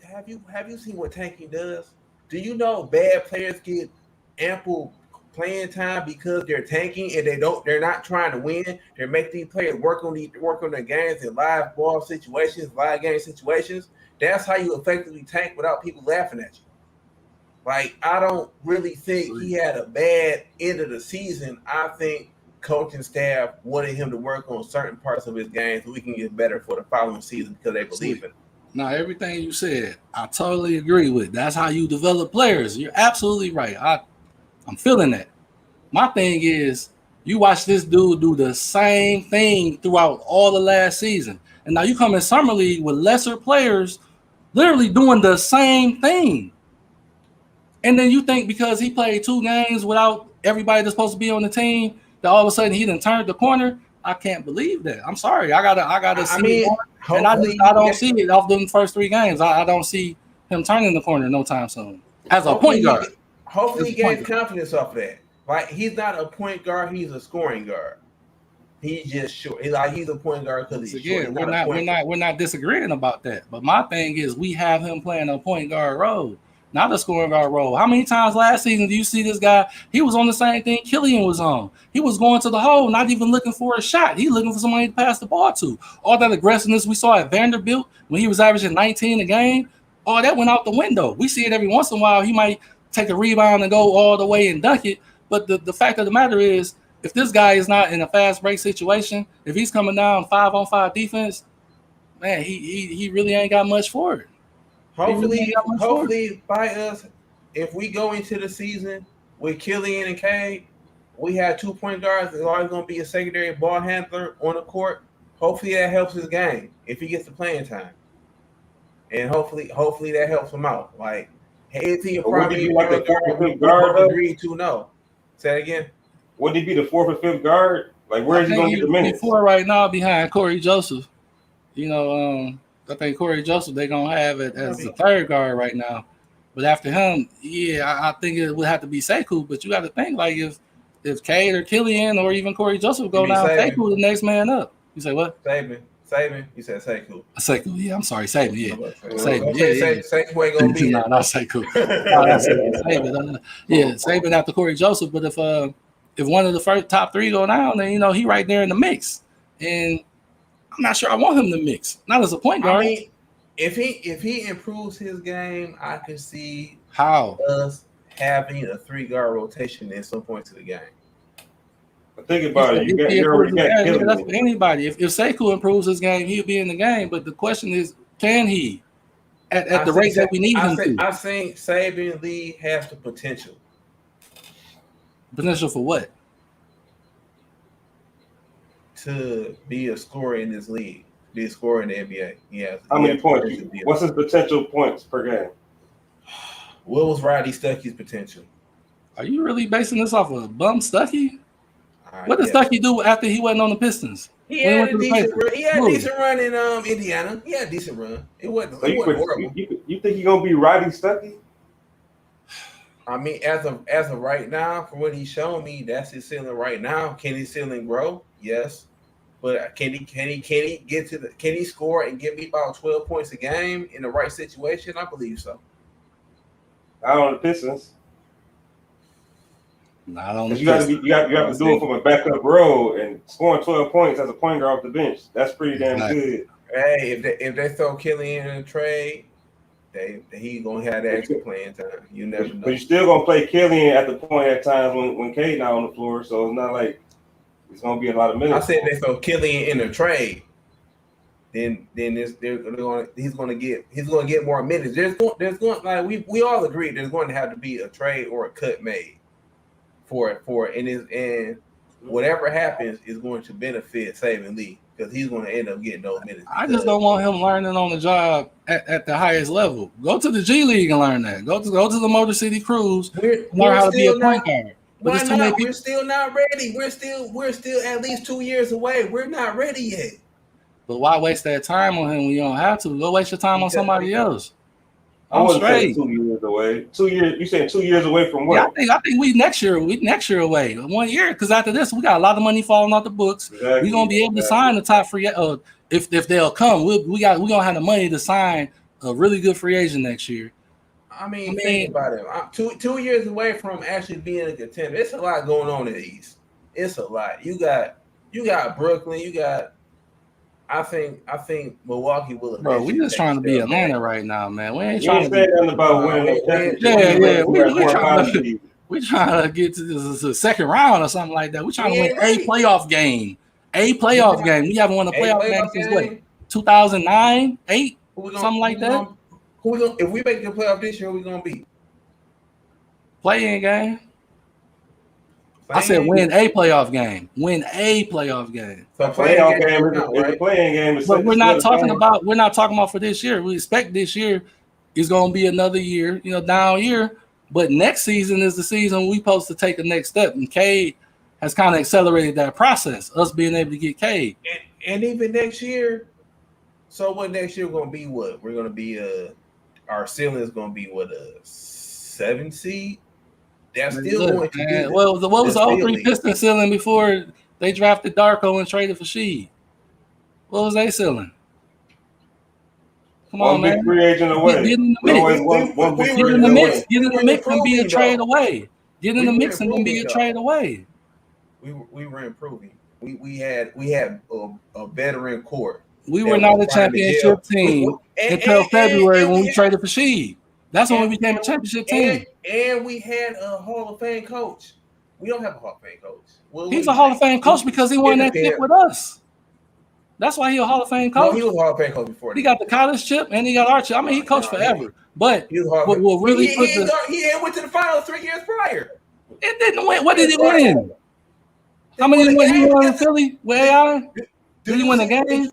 Have you seen what tanking does? Do you know bad players get ample playing time because they're tanking and they're not trying to win. They're making these players work on their games in live ball situations, live game situations. That's how you effectively tank without people laughing at you. Like, I don't really think he had a bad end of the season. I think coaching staff wanted him to work on certain parts of his game so we can get better for the following season because they believe in him. Now, everything you said, I totally agree with. That's how you develop players. You're absolutely right. I'm feeling that. My thing is, you watch this dude do the same thing throughout all the last season. And now you come in Summer League with lesser players literally doing the same thing. And then you think because he played 2 games without everybody that's supposed to be on the team, that all of a sudden he done turned the corner. I can't believe that. I'm sorry. I gotta see it. And I don't see it off them first 3 games. I don't see him turning the corner no time soon. As a point guard. Hopefully he gains confidence off of that. Like, he's not a point guard, he's a scoring guard. He's just short. He's a point guard because he's short. We're not disagreeing about that. But my thing is we have him playing a point guard role, not a scoring guard role. How many times last season do you see this guy? He was on the same thing Killian was on. He was going to the hole, not even looking for a shot. He looking for somebody to pass the ball to. All that aggressiveness we saw at Vanderbilt when he was averaging 19 a game, all that went out the window. We see it every once in a while. He might take a rebound and go all the way and dunk it. But the fact of the matter is, if this guy is not in a fast break situation, if he's coming down 5-on-5 defense, man, he really ain't got much for it. Hopefully by us, if we go into the season with Killian and Cade, we have 2 point guards. There's always going to be a secondary ball handler on the court. Hopefully that helps his game if he gets the playing time, and hopefully that helps him out. Like, hey, is he a primary guard? Agreed to no. Say it again. Would he be the 4th or 5th guard? Like, where is he going to get the minutes? 4 right now behind Corey Joseph. I think Corey Joseph they're going to have it as the 3rd guard right now. But after him, I think it would have to be Sekou. But you got to think, like, if Cade or Killian or even Corey Joseph go down, Sekou the next man up. You say what? Saban. You said Sekou. Sekou, yeah. I'm sorry, Saban, yeah. Saban, yeah. Sekou ain't going to be no, not Sekou. Saban after Corey Joseph. But if one of the first top 3 go down, then, he right there in the mix. And I'm not sure I want him to mix. Not as a point guard. I mean, if he improves his game, I can see how us having a 3-guard rotation at some point to the game. But think about it. You already got Killian. That's for anybody. If Sekou improves his game, he'll be in the game. But the question is, can he? At the rate that we need him to. I think Saban Lee has the potential. Potential for what? To be a scorer in this league, be a scorer in the NBA. Yeah. How many points? What's his potential points per game? What was Roddy Stuckey's potential? Are you really basing this off of bum Stuckey? What did Stuckey do after he wasn't on the Pistons? He had a decent run in Indiana. He had a decent run. It wasn't horrible. You think he's gonna be Roddy Stuckey? I mean, as of right now, for what he's showing me, that's his ceiling right now. Can his ceiling grow? Yes. But can he score and give me about 12 points a game in the right situation? I believe so. Out on the Pistons. Not on the Pistons. You have to do it from a backup role, and scoring 12 points as a point guard off the bench. That's pretty damn good. Hey, if they throw Killian in a trade, He gonna have that extra playing time. You never know. But you still gonna play Killian at the point at times when Cade not on the floor, so it's not like it's gonna be a lot of minutes. I said they throw Killian in a trade. Then he's gonna get more minutes. There's going like we all agree there's going to have to be a trade or a cut made for it, and whatever happens is going to benefit Savin Lee because he's going to end up getting those minutes. I just don't want him learning on the job at the highest level. Go to the G League and learn that. Go to the Motor City Cruise, learn how to be a point guard. But why not? We're still not ready. We're still at least 2 years away. We're not ready yet. But why waste that time on him when you don't have to? Go waste your time on somebody else. I wouldn't say 2 years away. 2 years. You saying 2 years away from what? Yeah, I think we next year away. 1 year, because after this we got a lot of money falling off the books. Exactly. We're gonna be able to sign the top free. If they'll come, we're gonna have the money to sign a really good free agent next year. I mean think about it. I'm 2 years away from actually being a contender. It's a lot going on in the East. It's a lot. You got Brooklyn. You got. I think Milwaukee will. Bro, we just trying to be Atlanta right now, man. We ain't trying to say nothing about winning. We trying to get to the second round or something like that. We trying to win a playoff game. We haven't won a playoff game since what? 2009, 8, something like that. If we make the playoff this year, who we gonna beat? Play-in game. I said win a playoff game. Win a playoff game. So playoff game is a playing game. But we're not talking about for this year. We expect this year is going to be another year, down year. But next season is the season we supposed to take the next step. And Cade has kind of accelerated that process. Us being able to get Cade. And even next year. So what next year going to be? What we're going to be? Our ceiling is going to be what, a 7 seed. That's still going to be. Well, what was the 03 Pistons ceiling before they drafted Darko and traded for Sheed? What was they ceiling? Come on, man. Free agent away. Get in the mix. Get in the mix. Get in the mix and be a trade away. Get in the mix and be a trade away. We were improving. We had a veteran core. We were not a championship team until February when we traded for Sheed. That's when we became a championship team. And we had a Hall of Fame coach. We don't have a Hall of Fame coach. He's a Hall of Fame coach because he won that chip with us. That's why he's a Hall of Fame coach. No, he was a Hall of Fame coach before. He got the college chip and he got our chip. I mean, he coached forever. But what really he went to the finals 3 years prior. It didn't win. What did he win? How many did he win in Philly? Did he win a game?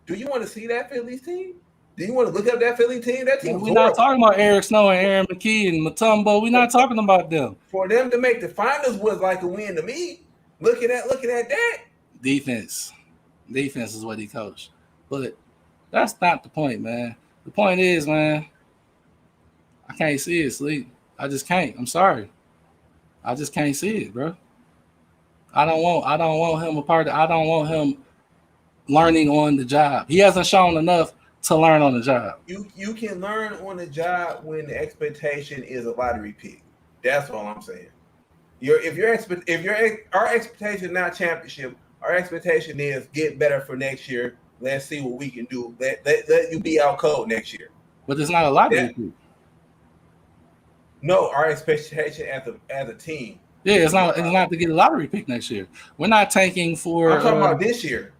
Do you want to see that Phillies team? Do you want to look up that Philly team? That team. We're not talking about Eric Snow and Aaron McKee and Mutombo. We're not talking about them. For them to make the finals was like a win to me. Looking at that. Defense is what he coached. But that's not the point, man. The point is, man, I can't see it, Sleep. I just can't. I'm sorry. I just can't see it, bro. I don't want him a part of. I don't want him learning on the job. He hasn't shown enough to learn on the job. You can learn on the job when the expectation is a lottery pick. That's all I'm saying. Our expectation not championship. Our expectation is get better for next year. Let's see what we can do. Let you be out cold next year. But it's not a lottery pick. No, our expectation as a team. Yeah, it's not to get a lottery pick next year. We're not tanking for. I'm talking about this year.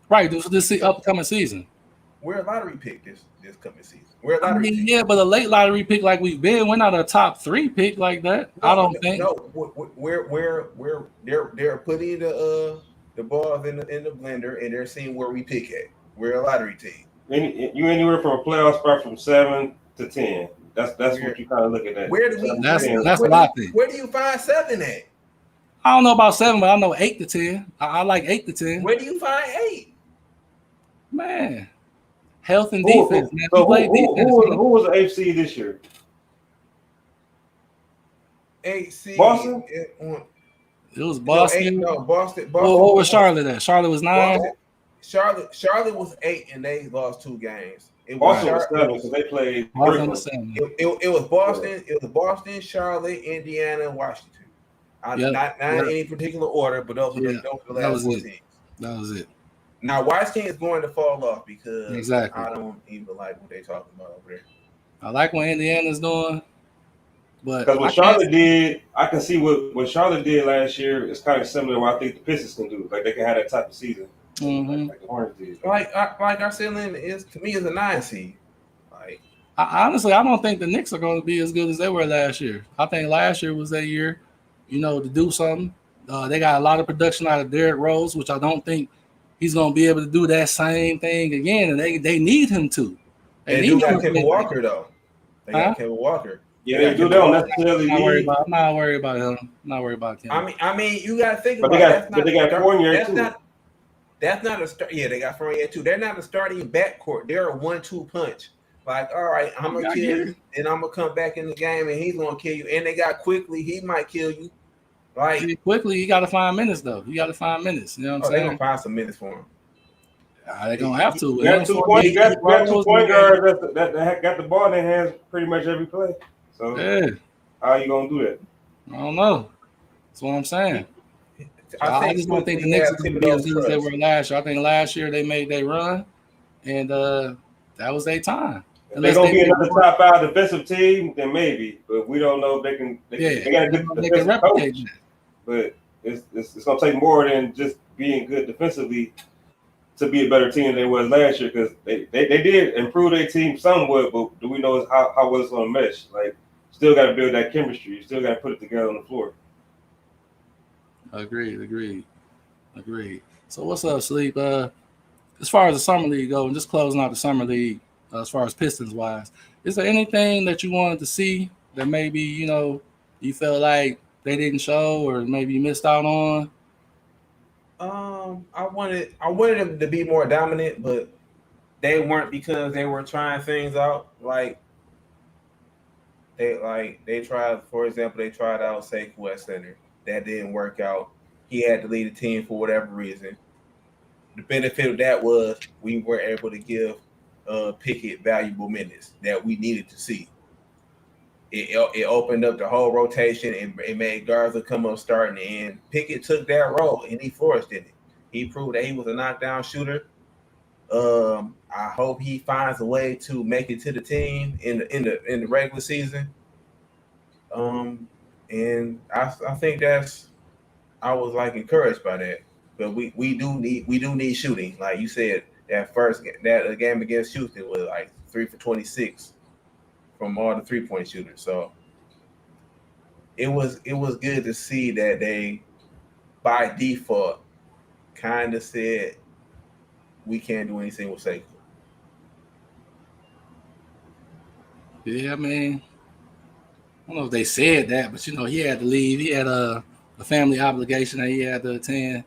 Right, this upcoming season. We're a lottery pick this coming season. We're a lottery pick. Yeah, but a late lottery pick like we've been, we're not a top 3 pick like that. I don't think. No, they're putting the balls in the blender and they're seeing where we pick at. We're a lottery team. You anywhere from a playoff spot from 7 to 10. That's what you kind of looking at. Where do we? That's what I think. Where do you find 7 at? I don't know about 7, but I know 8 to 10. I like 8 to 10. Where do you find 8? Man. Health and defense, man. So who was the 8th seed this year? 8 seed. Boston? It was Boston. Boston. What was Charlotte at? Charlotte was 9. Charlotte was 8, and they lost 2 games. Boston was 7 because they played. It was Boston. It was Boston, Charlotte, Indiana, and Washington. Not in any particular order, but those were the last 4 teams. That was it. Now Washington is going to fall off because I don't even like what they're talking about over there. I like what Indiana's doing, but Because what I can't. Charlotte did, I can see what Charlotte did last year is kind of similar to what I think the Pistons can do. Like they can have that type of season, like the Hornets did. Like our ceiling is to me is a 9 seed. Like Honestly, I don't think the Knicks are going to be as good as they were last year. I think last year was their year, to do something. They got a lot of production out of Derrick Rose, which I don't think he's going to be able to do that same thing again, and they need him to. They do got Kemba Walker though. They got Kemba Walker. Yeah, they do. They don't necessarily need. I'm not worried about him. I'm not worried about him. I mean, you got to think about. But they got Fournier too. That's not a start. Yeah, they got Fournier too. They're not a starting backcourt. They're a 1-2 punch. Like, all right, I'm gonna kill you, and I'm gonna come back in the game, and he's gonna kill you. And they got Quickly. He might kill you. Like Quickly, you got to find minutes though. You got to find minutes. You know what I'm saying? They're gonna find some minutes for him. They're gonna have to. You got 2 point guards that got the ball in their hands pretty much every play. So how are you gonna do that? I don't know. That's what I'm saying. I just don't think the Knicks are going to be as good as they were last year. I think last year they made their run, and that was their time. If they're going to be another top 5 defensive team, then maybe. But we don't know if they can. They got a good defensive coach. But it's going to take more than just being good defensively to be a better team than they was last year, because they did improve their team somewhat, but do we know how well it's going to mesh? Like, still got to build that chemistry. You still got to put it together on the floor. Agreed. So what's up, Sleep? As far as the summer league goes, and just closing out the summer league, as far as Pistons wise, is there anything that you wanted to see that maybe you felt like they didn't show, or maybe you missed out on? I wanted them to be more dominant, but they weren't, because they were trying things out. They tried, for example, they tried out Sekou at center. That didn't work out. He had to lead the team for whatever reason. The benefit of that was we were able to give Pickett valuable minutes that we needed to see. It opened up the whole rotation, and it made Garza come up starting, and Pickett took that role, and he flourished in it. He proved that he was a knockdown shooter. I hope he finds a way to make it to the team in the regular season. And I think I was encouraged by that. But we do need shooting. Like you said, that game against Houston was 3 for 26 from all the 3-point shooters. So it was good to see that they, by default, kind of said we can't do anything with Sekou. Yeah, I mean, I don't know if they said that, but he had to leave. He had a family obligation that he had to attend,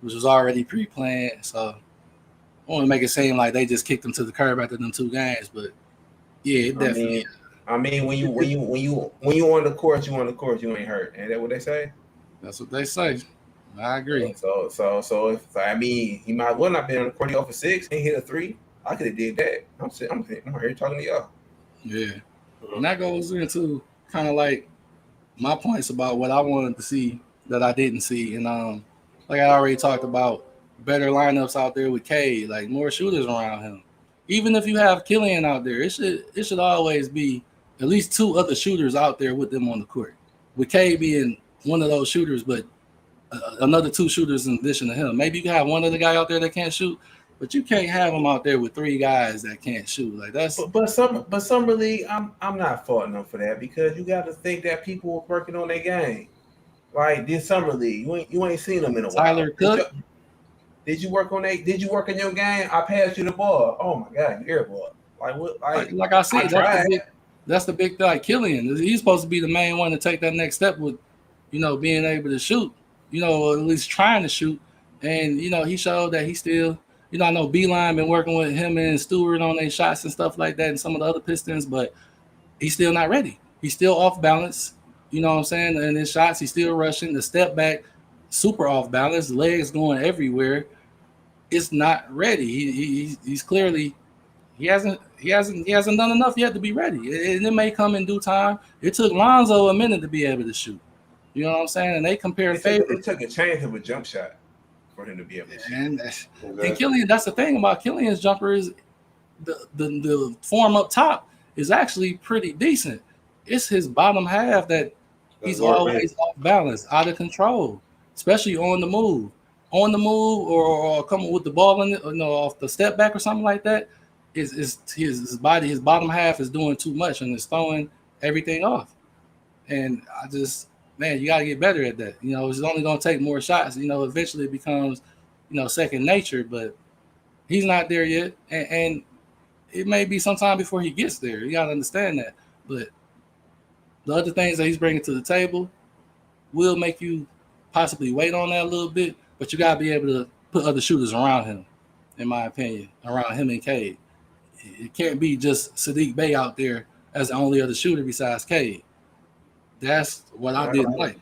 which was already pre-planned. So I want to make it seem like they just kicked him to the curb after them 2 games, but yeah, it definitely. I mean, when you on the court, you on the court. You ain't hurt. Ain't that what they say? That's what they say. I agree. So he might well not been on the court. He 0 for 6. He hit a 3. I could have did that. I'm here talking to y'all. Yeah, and that goes into kind of like my points about what I wanted to see that I didn't see, and like I already talked about, better lineups out there with Cade, like more shooters around him. Even if you have Killian out there, it should always be at least 2 other shooters out there with them on the court. With Cade being one of those shooters, but another 2 shooters in addition to him. Maybe you can have one other guy out there that can't shoot, but you can't have them out there with 3 guys that can't shoot. Like that's. But summer league, I'm not faulting them for that, because you got to think that people were working on their game. Like this summer league, you ain't seen them in a while. Tyler Cook. Did you work on that? Did you work on your game? I passed you the ball. Oh my God, you airball. Like what? Like I said, that's the big thing. Like Killian, he's supposed to be the main one to take that next step with, being able to shoot. Or at least trying to shoot. And, he showed that he still, I know Beeline been working with him and Stewart on their shots and stuff like that and some of the other Pistons, but he's still not ready. He's still off balance, you know what I'm saying? And his shots, he's still rushing. The step back, super off balance, legs going everywhere. It's not ready. He's clearly, he hasn't done enough yet to be ready. And it may come in due time. It took Lonzo a minute to be able to shoot. You know what I'm saying? And they compare favorites. It took a chance of a jump shot for him to be able to shoot. And Killian, that's the thing about Killian's jumper is the form up top is actually pretty decent. It's his bottom half that he's always off balance, out of control, especially on the move. On the move or coming with the ball in it, off the step back or something like that, is his body, his bottom half is doing too much and it's throwing everything off. And I just, man, you got to get better at that. It's only going to take more shots. Eventually it becomes, second nature, but he's not there yet. And it may be some time before he gets there. You got to understand that. But the other things that he's bringing to the table will make you possibly wait on that a little bit, but you got to be able to put other shooters around him, in my opinion, around him and Cade. It can't be just Sadiq Bey out there as the only other shooter besides Cade. That's what I didn't like,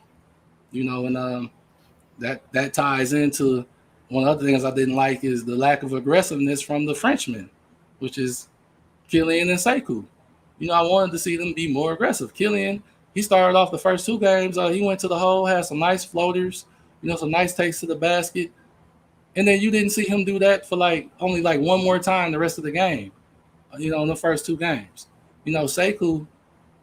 and that ties into one of the things I didn't like is the lack of aggressiveness from the Frenchmen, which is Killian and Sekou. I wanted to see them be more aggressive. Killian, he started off the first two games. He went to the hole, had some nice floaters, some nice takes to the basket. And then you didn't see him do that for only one more time the rest of the game, in the first two games. Sekou,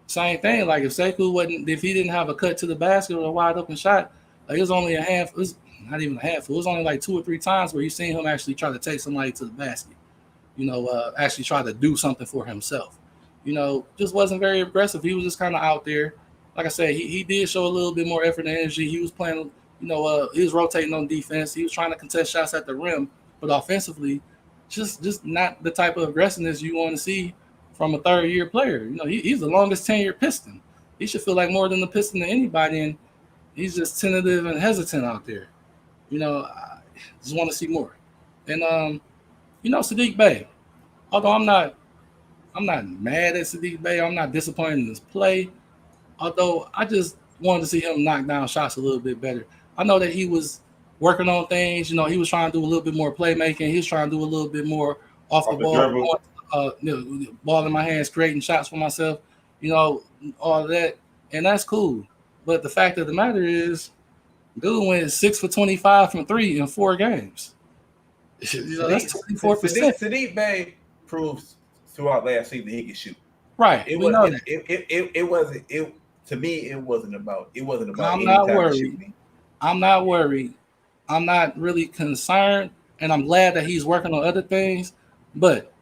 same thing. If he didn't have a cut to the basket or a wide open shot, it was only a half. It was not even a half. It was only 2 or 3 times where you seen him actually try to take somebody to the basket. Actually try to do something for himself. Just wasn't very aggressive. He was just kind of out there. Like I said, he did show a little bit more effort and energy. He was playing, he was rotating on defense. He was trying to contest shots at the rim, but offensively, just not the type of aggressiveness you want to see from a third-year player. He's the longest tenured Piston. He should feel like more than the Piston to anybody, and he's just tentative and hesitant out there. I just want to see more. And Sadiq Bey, although I'm not mad at Sadiq Bey, I'm not disappointed in his play. Although I just wanted to see him knock down shots a little bit better. I know that he was working on things. He was trying to do a little bit more playmaking. He was trying to do a little bit more off the ball, ball in my hands, creating shots for myself, all of that. And that's cool. But the fact of the matter is, dude went 6 for 25 from 3 in 4 games. That's 24%. Sadiq Bey proves throughout last season he can shoot. Right. It wasn't. To me, it wasn't about. I'm not worried. I'm not worried. I'm not really concerned, and I'm glad that he's working on other things. But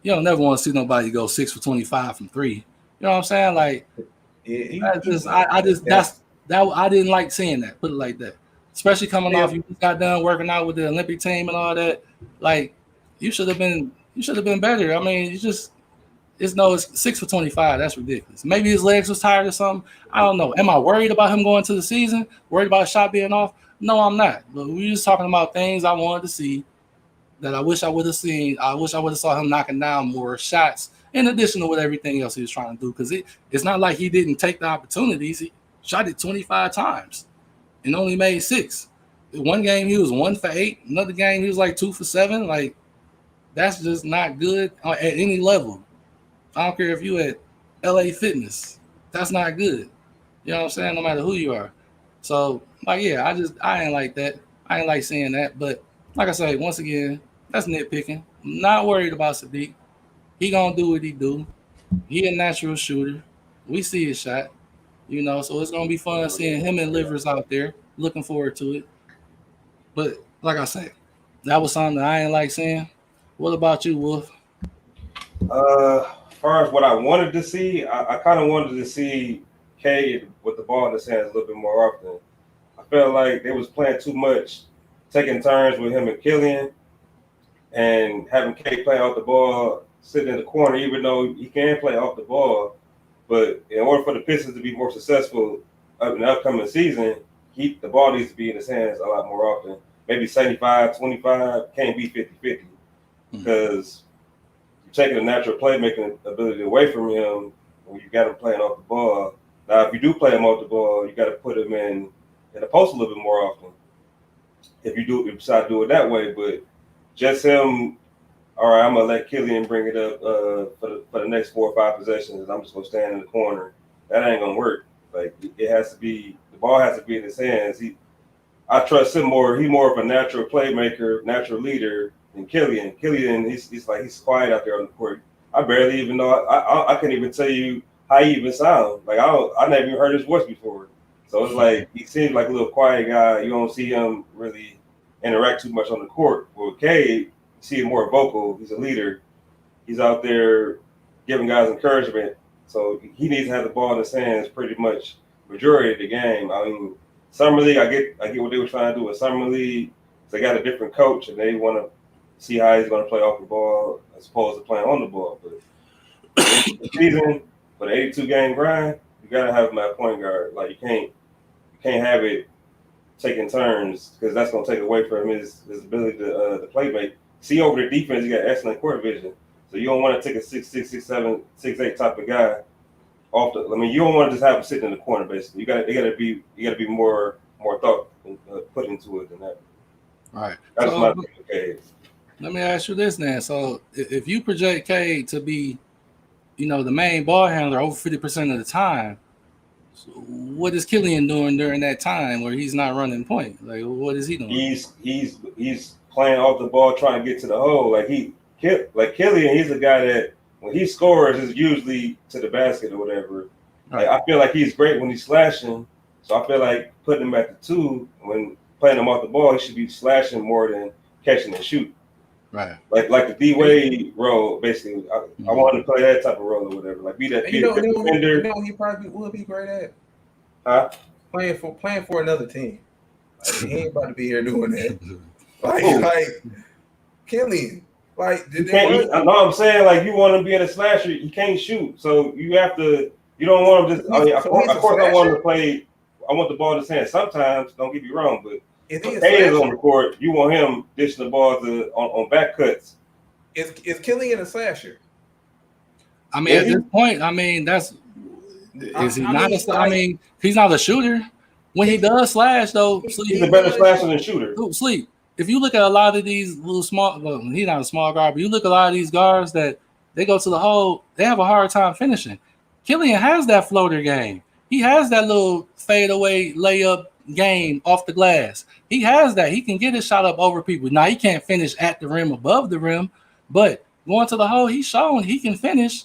you don't never want to see nobody go 6 for 25 from 3. You know what I'm saying? I didn't like seeing that. Put it like that. Especially coming off, you got done working out with the Olympic team and all that. You should have been better. I mean, it's 6 for 25. That's ridiculous. Maybe his legs was tired or something. I don't know. Am I worried about him going to the season? Worried about a shot being off? No, I'm not. But we just talking about things I wanted to see that I wish I would have seen. I wish I would have saw him knocking down more shots in addition to what everything else he was trying to do. Because it's not like he didn't take the opportunities. He shot it 25 times and only made 6. One game he was 1 for 8. Another game he was 2 for 7. That's just not good at any level. I don't care if you at LA Fitness. That's not good. You know what I'm saying? No matter who you are. So, I ain't like that. I ain't like seeing that. But like I say, once again, that's nitpicking. I'm not worried about Sadiq. He gonna do what he do. He a natural shooter. We see his shot. So it's gonna be fun seeing him and Livers out there. Looking forward to it. But like I say, that was something that I ain't like seeing. What about you, Wolf? As far as what I wanted to see, I kind of wanted to see Cade with the ball in his hands a little bit more often. I felt like they was playing too much, taking turns with him and Killian, and having Cade play off the ball, sitting in the corner, even though he can play off the ball. But in order for the Pistons to be more successful in the upcoming season, the ball needs to be in his hands a lot more often. Maybe 75-25, can't be 50-50. Because you're taking the natural playmaking ability away from him when you got him playing off the ball. Now, if you do play him off the ball, you got to put him in the post a little bit more often. If you decide to do it that way, but just him, all right, I'm gonna let Killian bring it up for the next 4 or 5 possessions, and I'm just gonna stand in the corner. That ain't gonna work. It has to be, the ball has to be in his hands. I trust him more. He's more of a natural playmaker, natural leader than Killian. Killian, he's quiet out there on the court. I barely even know. I can't even tell you how he even sounds. Like I never even heard his voice before. So it's like he seems like a little quiet guy. You don't see him really interact too much on the court. Well, Cade, you see him more vocal. He's a leader. He's out there giving guys encouragement. So he needs to have the ball in his hands pretty much majority of the game. I mean, Summer League, I get what they were trying to do with Summer League. They got a different coach and they want to see how he's going to play off the ball as opposed to playing on the ball. But the season for the 82 game grind, you got to have him at point guard. Like you can't have it taking turns because that's going to take away from his ability to play make. See over the defense, you got excellent court vision. So you don't want to take a 6'6", 6'7", 6'8" type of guy off the. I mean, you don't want to just have him sitting in the corner. Basically, you got to be more thought put into it than that. All right. That's so, my thing. Okay. Let me ask you this then. So if you project Cade to be, the main ball handler over 50% of the time, so what is Killian doing during that time where he's not running point? Like, what is he doing? He's playing off the ball, trying to get to the hole. Like Killian, he's a guy that when he scores is usually to the basket or whatever. Like, I feel like he's great when he's slashing. So I feel like putting him at the 2 when playing him off the ball, he should be slashing more than catching and shoot. Right. Like the D Wade role, basically. I want him to play that type of role or whatever. Like be that defender. You know he probably would be great at? Huh? Playing for another team. Like, he ain't about to be here doing that. Like Killian. Like I know I'm saying, like you want him to be in a slasher, he can't shoot. So you have to. You don't want him to. I mean, of course, I want him to play. I want the ball in his hand. Sometimes, don't get me wrong, but if Cade is on the court, you want him dishing the ball on back cuts. Is Killian a slasher? I mean, at this point, I mean, he's not a shooter. When he does slash, though, he's a better slasher than shooter. Sleep. If you look at a lot of these little small, well, he's not a small guard, but you look at a lot of these guards that they go to the hole, they have a hard time finishing. Killian has that floater game. He has that little fadeaway layup game off the glass. He has that. He can get his shot up over people. Now, he can't finish at the rim, above the rim, but going to the hole, he's showing he can finish.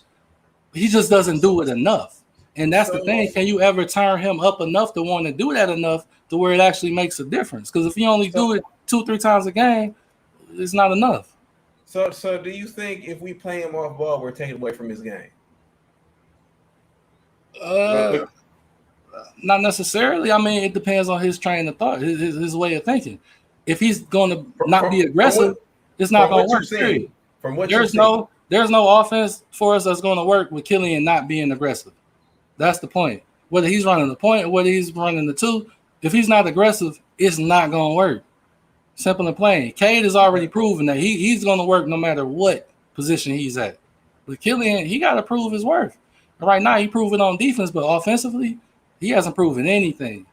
He just doesn't do it enough. And that's the thing. Can you ever turn him up enough to want to do that enough to where it actually makes a difference? Because if you only do it 2-3 times a game, it's not enough. So do you think if we play him off ball, we're taking away from his game? Not necessarily. I mean, it depends on his train of thought, his way of thinking. If he's going to not be aggressive, it's not going to work. From what there's no offense for us that's going to work with Killian not being aggressive. That's the point. Whether he's running the point or whether he's running the 2, if he's not aggressive, it's not going to work. Simple and plain. Cade has already proven that he's going to work no matter what position he's at. But Killian, he got to prove his worth. And right now, he proved it on defense, but offensively, he hasn't proven anything.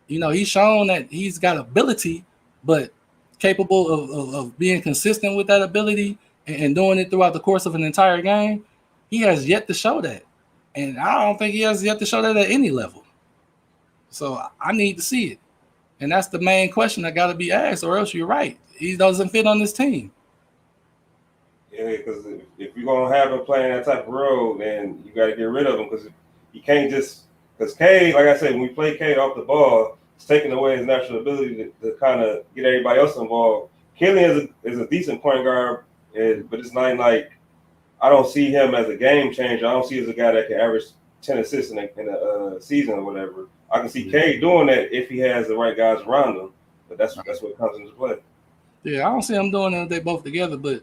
He's shown that he's got ability, but capable of being consistent with that ability and doing it throughout the course of an entire game, he has yet to show that. And I don't think he has yet to show that at any level. So I need to see it. And that's the main question that got to be asked, or else you're right. He doesn't fit on this team. Yeah, because if you're going to have him playing that type of role, then you got to get rid of him because you can't just – because Cade, like I said, when we play Cade off the ball, it's taking away his natural ability to kind of get everybody else involved. Killian is a decent point guard, but it's not like – I don't see him as a game changer. I don't see him as a guy that can average 10 assists in a season or whatever. I can see Cade doing that if he has the right guys around him, but that's what comes into play. Yeah, I don't see them doing it if they both together, but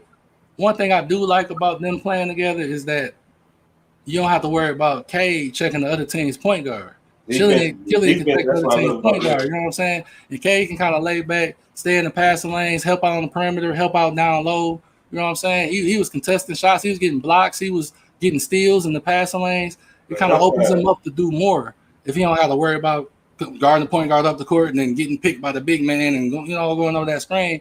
one thing I do like about them playing together is that you don't have to worry about Cade checking the other team's point guard. Killian can check the other team's point guard, you know what I'm saying? And Cade can kind of lay back, stay in the passing lanes, help out on the perimeter, help out down low. You know what I'm saying? He was contesting shots. He was getting blocks. He was getting steals in the passing lanes. It kind of opens him up to do more if he don't have to worry about guarding the point guard up the court and then getting picked by the big man and going over that screen.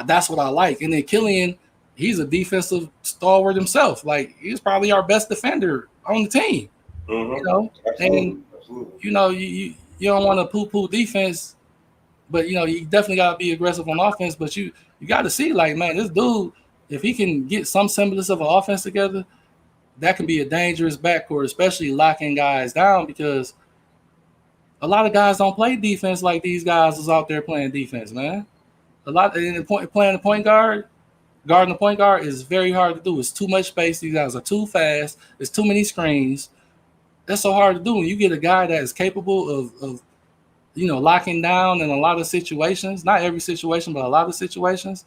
That's what I like. And then Killian, he's a defensive stalwart himself. Like, he's probably our best defender on the team. Mm-hmm. And you don't want to poo-poo defense, but you definitely got to be aggressive on offense. But you got to see, like, man, this dude, if he can get some semblance of an offense together, that can be a dangerous backcourt, especially locking guys down, because a lot of guys don't play defense like these guys is out there playing defense, man. A lot in the playing the point guard, guarding the point guard is very hard to do. It's too much space. These guys are too fast. It's too many screens. That's so hard to do. When you get a guy that is capable of locking down in a lot of situations, not every situation, but a lot of situations,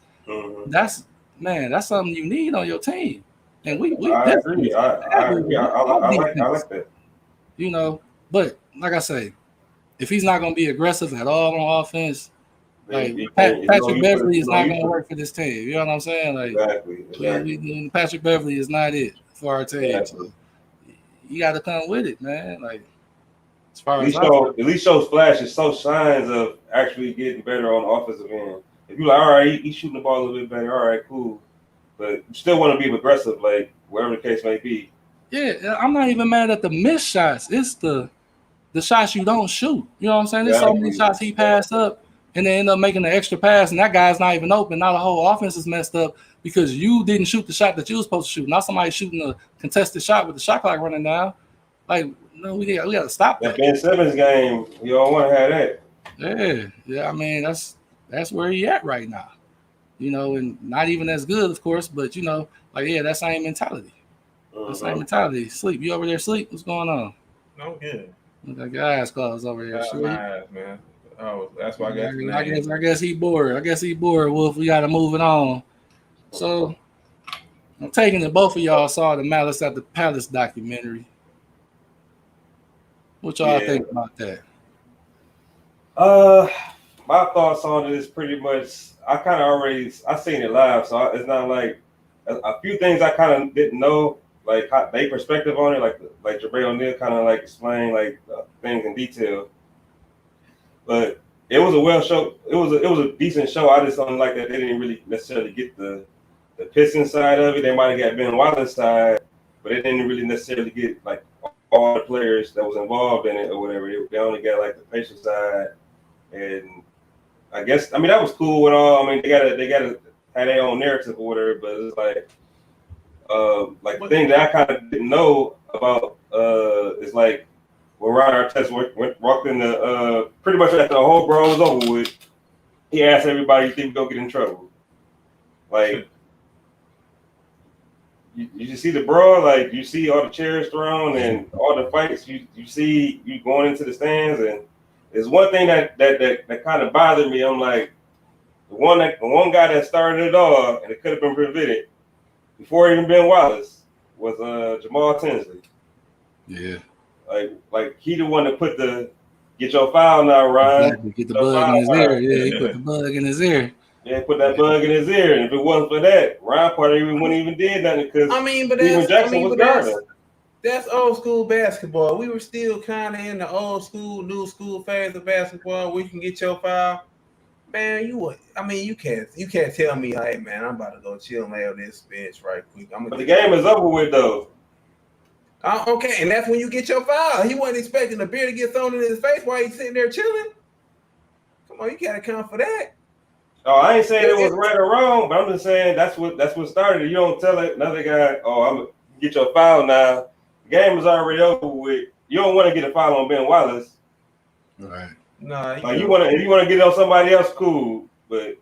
that's something you need on your team. And we I agree. I like that. But like I say, if he's not going to be aggressive at all on offense, like Patrick Beverly is not going to work for this team. You know what I'm saying? Like exactly. Patrick Beverly is not it for our team. Exactly. So you got to come with it, man. Like as far as at least shows flashes, show signs of actually getting better on the offensive end. If you're like, all right, he's shooting the ball a little bit better, all right, cool, but you still want to be aggressive, like whatever the case may be. Yeah, I'm not even mad at the missed shots. It's the shots you don't shoot. You know what I'm saying? There's so many shots he passed up and they end up making an extra pass, and that guy's not even open. Now the whole offense is messed up because you didn't shoot the shot that you were supposed to shoot. Now somebody's shooting a contested shot with the shot clock running down. Like, no, we got to stop that. Ben Simmons game, you don't want to have that. Yeah. I mean, that's where he at right now. And not even as good, of course, but that same mentality. The same mentality. Sleep. You over there sleep? What's going on? No good. Look your eyes closed over here. My eyes, man. Oh, that's why I guess he bored. Wolf. We got to move it on. So I'm taking it. Both of y'all saw the Malice at the Palace documentary. What y'all think about that? My thoughts on it is pretty much I seen it live, so it's not like a few things I kind of didn't know, like their perspective on it, like Jermaine O'Neal kind of like explained like things in detail. But it was a well show. It was a decent show. I just don't like that they didn't really necessarily get the Pistons side of it. They might have got Ben Wallace's side, but they didn't really necessarily get like all the players that was involved in it or whatever. They only got like the Pacers side, and I guess that was cool and all. I mean, they gotta have their own narrative or whatever. But it's like the thing that I kind of didn't know about is like when Ron Artest walked in the pretty much after the whole brawl was over with, he asked everybody, "You think we're gonna get in trouble?" Like. You see the brawl, like you see all the chairs thrown and all the fights. You see you going into the stands, and there's one thing that kind of bothered me. I'm like, the one guy that started it all, and it could have been prevented before even Ben Wallace was Jamal Tinsley. Yeah, like he the one that put get your foul now, Ryan. Exactly. Get the bug in his ear. Yeah, he put the bug in his ear. Yeah, put that bug in his ear, and if it wasn't for that, Ryan Porter wouldn't even did nothing because Jackson was guarding. That's old school basketball. We were still kind of in the old school, new school phase of basketball. We can get your foul, man. You can't tell me, hey man, I'm about to go chill and lay on this bench right quick. But the game is over with though. Okay, and that's when you get your foul. He wasn't expecting the beer to get thrown in his face while he's sitting there chilling. Come on, you gotta count for that. Oh, I ain't saying it was right or wrong, but I'm just saying that's what started it. You don't tell another guy, oh, I'm gonna get your foul now. The game is already over with. You don't want to get a foul on Ben Wallace. Right. No, if you want to get it on somebody else, cool. But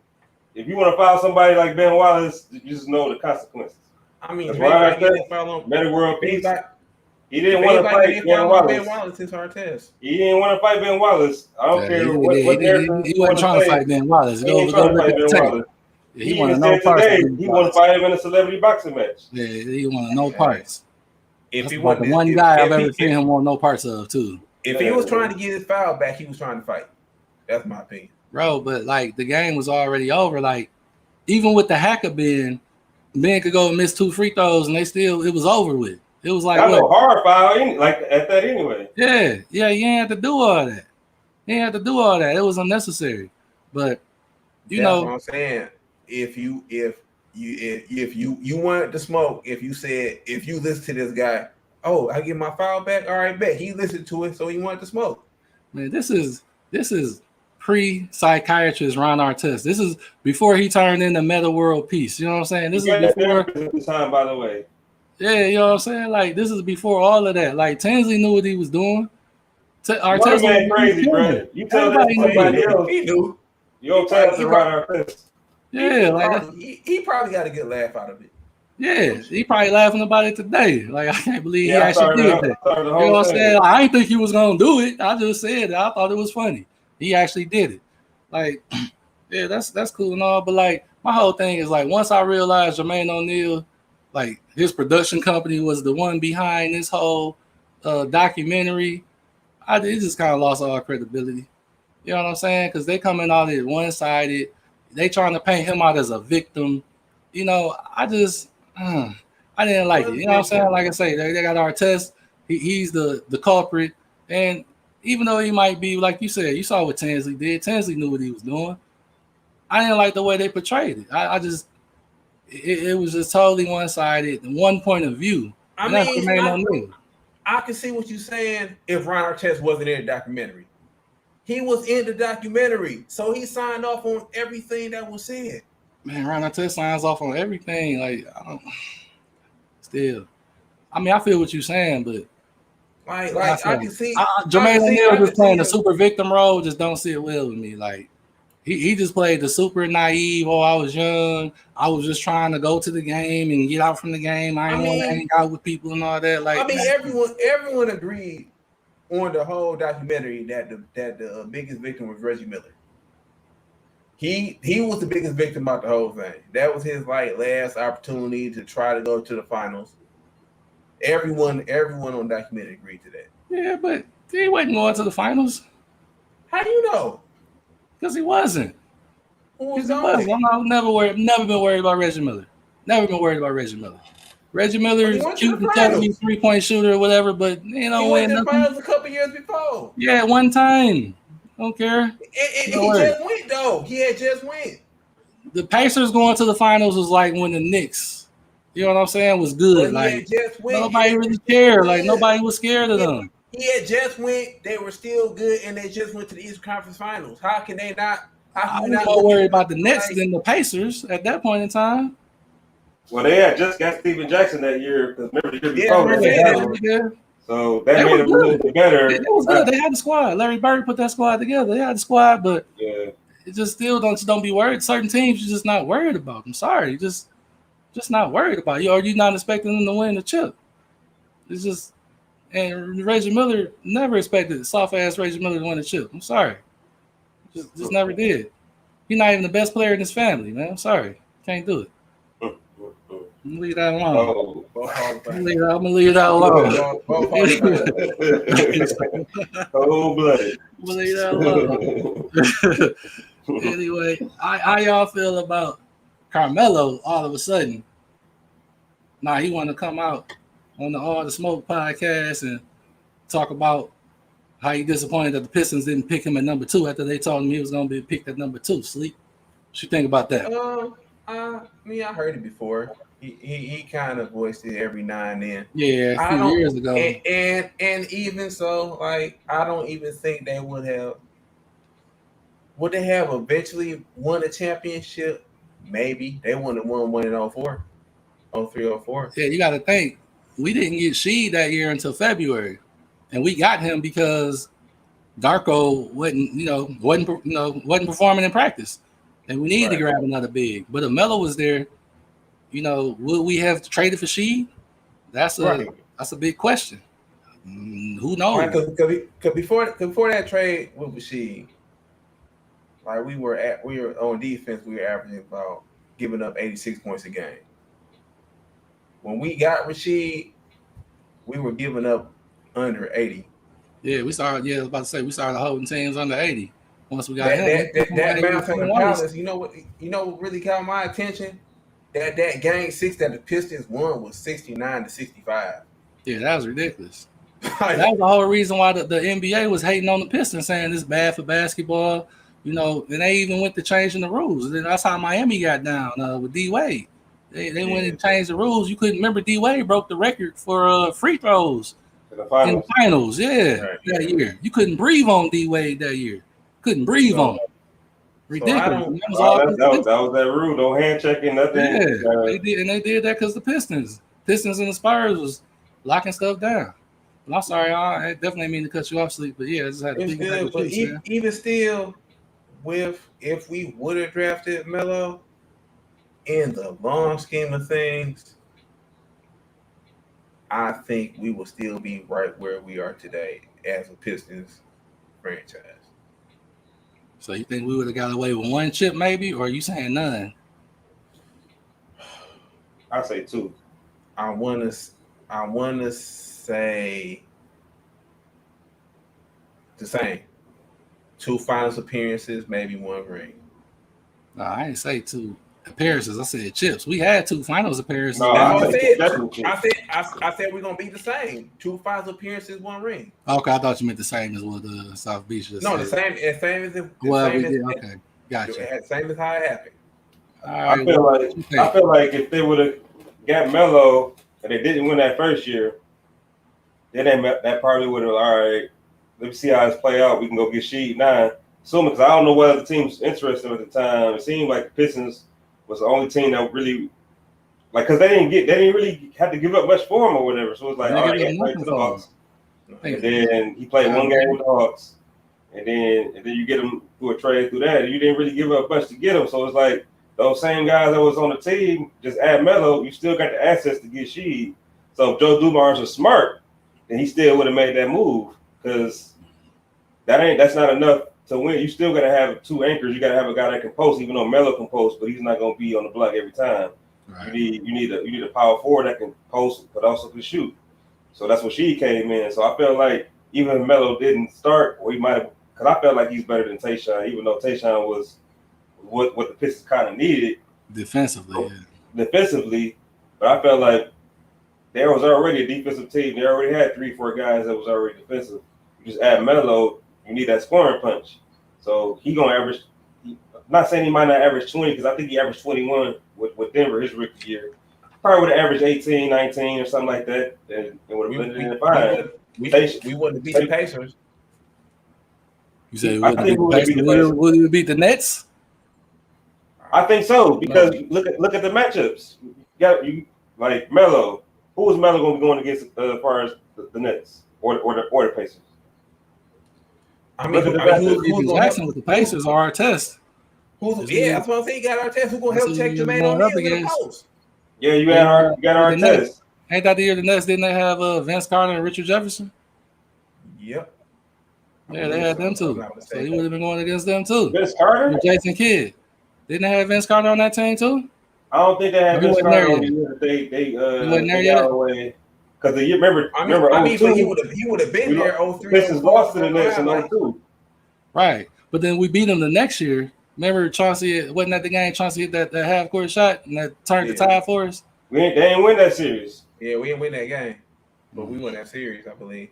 if you want to foul somebody like Ben Wallace, you just know the consequences. I mean, Better world peace. He didn't want to fight Ben Wallace. Ben Wallace is Artest. He didn't want to fight Ben Wallace. I don't care what he wasn't trying to fight Ben Wallace. He wasn't trying to fight Ben Wallace. He wanted no parts. He wanted to fight him in a celebrity boxing match. Yeah, he wanted no parts. If he was the one guy I've ever seen him want no parts of too. If he was trying to get his foul back, he was trying to fight. That's my opinion, bro. But like the game was already over. Like even with the hacker Ben could go and miss 2 free throws, and it was over with. It was like a hard foul, like at that anyway. Yeah. You ain't have to do all that. It was unnecessary. But that's what I'm saying. If you wanted to smoke, if you listen to this guy, oh, I get my foul back. All right, bet he listened to it, so he wanted to smoke. Man, this is pre-psychiatrist Ron Artest. This is before he turned into Meta World Peace. You know what I'm saying? This is before time, by the way. Yeah, you know what I'm saying? Like, this is before all of that. Like, Tinsley knew what he was doing. One Artest man was crazy, bro. doing. You tell that to somebody else. He knew. You don't tell us to ride Artest. Yeah, like he probably got a good laugh out of it. yeah, he probably laughing about it today. Like, I can't believe he I actually did that. the You know whole what I'm thing. saying? I didn't think he was gonna do it. I just said it. I thought it was funny. He actually did it. Like, yeah, that's cool and all. But like, my whole thing is like, once I realized Jermaine O'Neal, like his production company was the one behind this whole documentary, it just kind of lost all credibility. You know what I'm saying? Because they coming out it one-sided. They trying to paint him out as a victim. You know, I didn't like it. You know what I'm saying? Like I say, they got Artest. He's the culprit. And even though he might be, like you said, you saw what Tinsley did. Tinsley knew what he was doing. I didn't like the way they portrayed it. It was just totally one-sided, one point of view. I can see what you're saying if Ron Artest wasn't in the documentary. He was in the documentary, so he signed off on everything that was said. Man, Ron Artest signs off on everything. Like, I feel what you're saying, but I can see Jermaine O'Neal just playing the super victim role. Just don't sit well with me. Like, he just played the super naive. Oh, I was young. I was just trying to go to the game and get out from the game. I didn't want to hang out with people and all that. Like, everyone agreed on the whole documentary that the biggest victim was Reggie Miller. He was the biggest victim about the whole thing. That was his last opportunity to try to go to the finals. Everyone on the documentary agreed to that. Yeah, but he wasn't going to the finals. How do you know? Because he wasn't. Who was going? I'm never been worried about Reggie Miller. Never been worried about Reggie Miller. Reggie Miller's cute and cuddly 3-point shooter or whatever, but he went to the finals a couple years before. Yeah, one time. Don't care. He just went though. He had just went. The Pacers going to the finals was like when the Knicks, you know what I'm saying, was good. Like nobody really cared. Like nobody was scared of them. He had just went. They were still good, and they just went to the Eastern Conference Finals. How can they not? I was more worried about the Nets than the Pacers at that point in time. Well, they had just got Steven Jackson that year because remember the year before. So that made them a little bit better. It was good. They had the squad. Larry Bird put that squad together. They had the squad, but it just still don't be worried. Certain teams you're just not worried about. I'm sorry, just not worried about you. Or you're not expecting them to win the chip. It's just, and Reggie Miller never expected soft ass Reggie Miller to win the chip. I'm sorry, just never did. He's not even the best player in his family, man. I'm sorry, can't do it. I'm gonna leave that alone. I'm gonna leave that alone. Cold-blooded. I'm gonna leave that alone. Anyway, how y'all feel about Carmelo all of a sudden? Now he want to come out on the All the Smoke podcast and talk about how he disappointed that the Pistons didn't pick him at number 2 after they told him he was going to be picked at number 2. Sleep. What you think about that? I heard it before. He kind of voiced it every now and then. Yeah, a few years ago. And even so, I don't even think they would have. Would they have eventually won a championship? Maybe. They wouldn't have won one in 04. 03, 04. Yeah, you got to think. We didn't get Sheed that year until February. And we got him because Darko wasn't performing in practice. And we needed to grab another big. But if Melo was there, would we have traded for Sheed? That's a big question. Who knows? Because before that trade with Sheed, we were on defense. We were averaging about giving up 86 points a game. When we got Rasheed, we were giving up under 80. Yeah, we started. Yeah, I was about to say we started holding teams under 80 once we got him. That bounce on the Palace. You know what really caught my attention? That game 6 that the Pistons won was 69-65. Yeah, that was ridiculous. That was the whole reason why the NBA was hating on the Pistons, saying it's bad for basketball. And they even went to changing the rules. And that's how Miami got down with D Wade. They went and changed the rules. You couldn't remember D Wade broke the record for free throws in the finals. That year. You couldn't breathe on D Wade that year. Couldn't breathe on him. Ridiculous. That was that rule. No hand checking, nothing. Yeah, they did that because the Pistons. Pistons and the Spurs was locking stuff down. But I'm sorry, I definitely mean to cut you off, Sleep. But yeah, I just had to It's piggyback good, with but you, man. even still, if we would have drafted Melo, in the long scheme of things, I think we will still be right where we are today as a Pistons franchise. So you think we would have got away with one chip, maybe, or are you saying none? I say 2. I want to say the same. 2 finals appearances, maybe 1 ring. No, I didn't say 2 appearances. I said chips. We had 2 finals appearances. No, That's I what I say said. definitely. I said we're gonna be the same. 2 finals appearances, 1 ring. Okay, I thought you meant the same as what South Beach just No, said. the same as Okay, gotcha. Same as how it happened. All right, I feel like if they would have got Melo and they didn't win that first year, then that probably would have, all right, let me see how this play out. We can go get Sheed 9. Assuming, because I don't know what other teams interested at the time. It seemed like the Pistons was the only team that really, like, because they didn't really have to give up much for him or whatever. So it was like, all right, he played to the Hawks. And then he played 1 game with the Hawks. And then you get him through a trade through that. You didn't really give up much to get him. So it's like those same guys that was on the team, just add Melo, you still got the assets to get Sheed. So if Joe Dumars was smart, then he still would have made that move. Because that's not enough to win. You still gotta have 2 anchors. You gotta have a guy that can post, even though Melo can post, but he's not gonna be on the block every time. Right. You need a power forward that can post but also can shoot. So that's what she came in. So I felt like even if Melo didn't start, or he might have, because I felt like he's better than Tayshaun, even though Tayshaun was what the Pistons kind of needed defensively. But I felt like there was already a defensive team. They already had 3-4 guys that was already defensive. You just add Melo, you need that scoring punch. So he gonna average. I'm not saying he might not average 20 because I think he averaged 21 with Denver his rookie year. Probably would have averaged 18, 19 or something like that, and it would have blended in fine. We wouldn't beat the Pacers. You say would we beat the Nets? I think so because look at the matchups. You like Melo. Who is Melo going to be going against as far as the Nets or the Pacers? I mean, who's Jackson with the Pacers are our test. That's what I'm saying. You got our test. Who's going to help check Jermaine O'Neal in the post? Yeah, you got our test. Ain't that the year the Nets didn't they have Vince Carter and Richard Jefferson? Yep. Yeah, they had them too. So he would have been going against them too. Vince Carter? And Jason Kidd. Didn't they have Vince Carter on that team too? I don't think they had Vince Carter on the year that he wasn't there yet. Because the year, remember, but he would have been there. 03. Pistons lost to the Nets in 02. Right, but then we beat them the next year. Remember, Chauncey wasn't at the game. Chauncey hit that half court shot and that turned the tide for us. They didn't win that series. Yeah, we didn't win that game, but we won that series, I believe.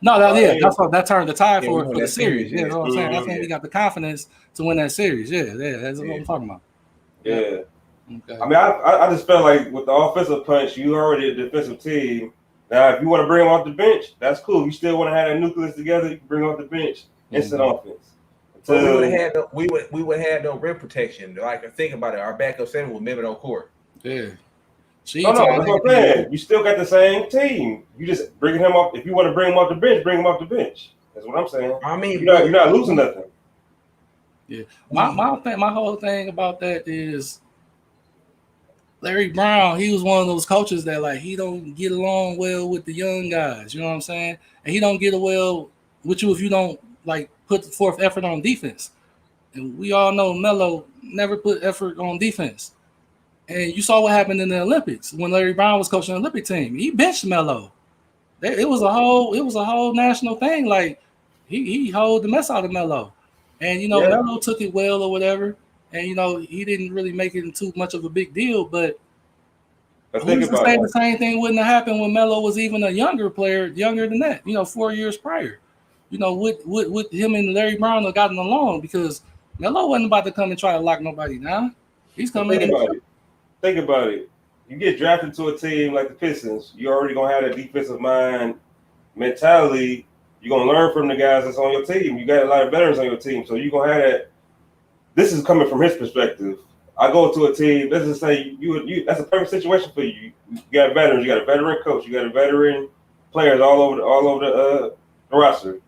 No, that's what that turned the tide for the series. Yeah, that's what I'm saying. That's when we got the confidence to win that series. Yeah, that's what I'm talking about. Yeah. Okay. I mean, I just felt like with the offensive punch, you already a defensive team. Now, if you want to bring them off the bench, that's cool. You still want to have that nucleus together, you can bring them off the bench. Instant offense. So we would have no rim protection. Like, think about it. Our backup center was Mehmet Okur. Yeah. No, that's what I'm saying. You still got the same team. You just bring him off. If you want to bring him off the bench, bring him off the bench. That's what I'm saying. I mean, you're not losing nothing. Yeah. My whole thing about that is Larry Brown. He was one of those coaches that like he don't get along well with the young guys. You know what I'm saying? And he don't get well with you if you don't like put forth effort on defense. And we all know Melo never put effort on defense. And you saw what happened in the Olympics when Larry Brown was coaching the Olympic team. He benched Melo. It was a whole national thing. Like he hold the mess out of Melo. And Melo took it well or whatever. And he didn't really make it too much of a big deal. But who's to say the same thing wouldn't have happened when Melo was even a younger player, younger than that, 4 years prior. With him and Larry Brown have gotten along because Melo wasn't about to come and try to lock nobody down. He's coming in. Think about it. You get drafted to a team like the Pistons, you're already going to have that defensive mind mentality. You're going to learn from the guys that's on your team. You got a lot of veterans on your team, so you're going to have that. This is coming from his perspective. I go to a team. Let's just say you that's a perfect situation for you. You got veterans. You got a veteran coach. You got a veteran players all over the roster.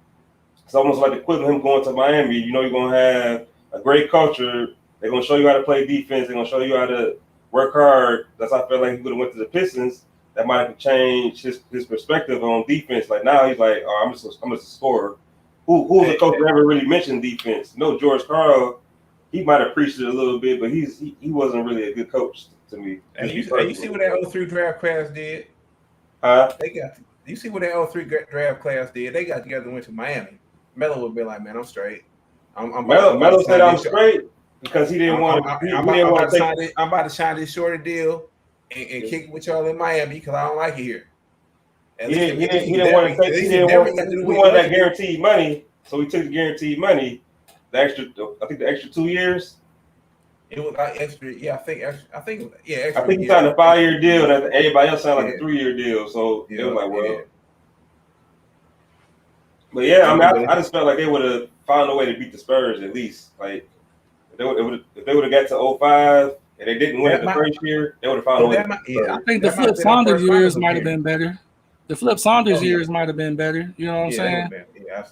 It's almost like the equivalent of him going to Miami. You know, you're gonna have a great culture. They're gonna show you how to play defense. They're gonna show you how to work hard. That's how I feel like he would have went to the Pistons. That might have changed his perspective on defense. Like now he's like, oh, I'm just a scorer. Who's the coach that never really mentioned defense? No, George Karl. He might have preached it a little bit, but he wasn't really a good coach to me. And you see what that 03 draft class did? You see what that 03 draft class did? They got together and went to Miami. Melo would be like, man, I'm straight. Melo said I'm straight because he didn't want to. I'm about to sign this shorter deal and kick it with y'all in Miami because I don't like it here. He didn't want to take. He wanted that guaranteed money, so he took the guaranteed money. I think the extra 2 years. It was like extra. Yeah, I think. I think he signed a 5-year deal, and everybody else signed like a 3-year deal. So it was like, well. Yeah. But yeah, I mean, I just felt like they would have found a way to beat the Spurs at least. Like if they would have got to 05 and they didn't win it the first year, they would have found a way. I think the Flip Saunders years might have been better. The Flip Saunders years might have been better. You know what I'm saying?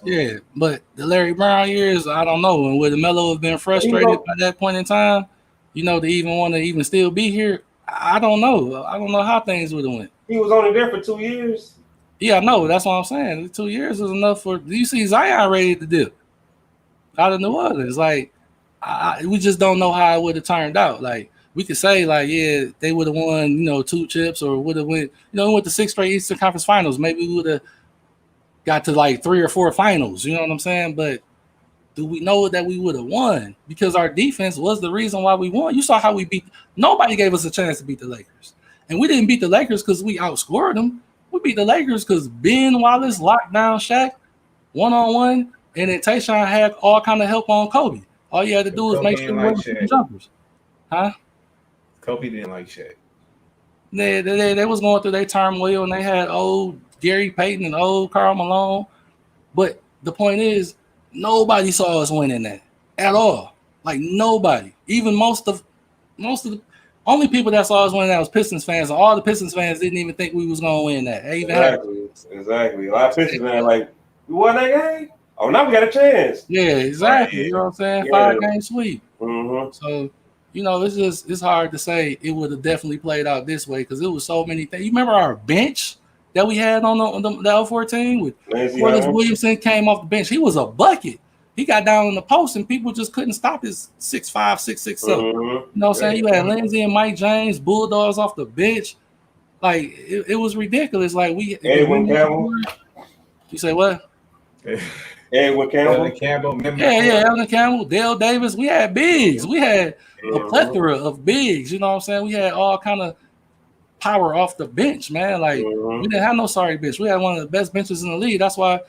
Yeah, but the Larry Brown years, I don't know. And would Melo have been frustrated by that point in time? You know, to even want to even still be here? I don't know. I don't know how things would have went. He was only there for 2 years. Yeah, I know. That's what I'm saying. 2 years is enough for. You see Zion ready to dip out of New Orleans. Like, we just don't know how it would have turned out. Like, we could say, like, yeah, they would have won, 2 chips or would have went, went to 6 straight Eastern Conference Finals. Maybe we would have got to like 3 or 4 finals. You know what I'm saying? But do we know that we would have won? Because our defense was the reason why we won. You saw how we beat. Nobody gave us a chance to beat the Lakers, and we didn't beat the Lakers because we outscored them. We beat the Lakers because Ben Wallace locked down Shaq 1-on-1, and then Tayshaun had all kind of help on Kobe. All you had to do was make sure you weren't shooting jumpers. Huh? Kobe didn't like Shaq. They was going through their turmoil, and they had old Gary Payton and old Karl Malone. But the point is, nobody saw us winning that at all. Like nobody. Even most of the only people that saw us winning that was Pistons fans, and all the Pistons fans didn't even think we was gonna win that. Exactly. A lot of Pistons fans like, we won that game? Oh, now we got a chance. Yeah, exactly. You know what I'm saying? Yeah. 5-game sweep. Mm-hmm. So, it's hard to say it would have definitely played out this way because it was so many things. You remember our bench that we had on the 014 with Corliss Williamson came off the bench. He was a bucket. He got down in the post and people just couldn't stop his 6'5", 6'6". Mm-hmm. You know what I'm saying? You had Lindsey and Mike James, Bulldogs off the bench. Like it was ridiculous. Like Edwin Campbell. You say what? Edwin Campbell. Edwin Campbell, Dale Davis. We had bigs. We had a plethora of bigs. You know what I'm saying? We had all kind of power off the bench, man. Like we didn't have no sorry bench. We had one of the best benches in the league. That's why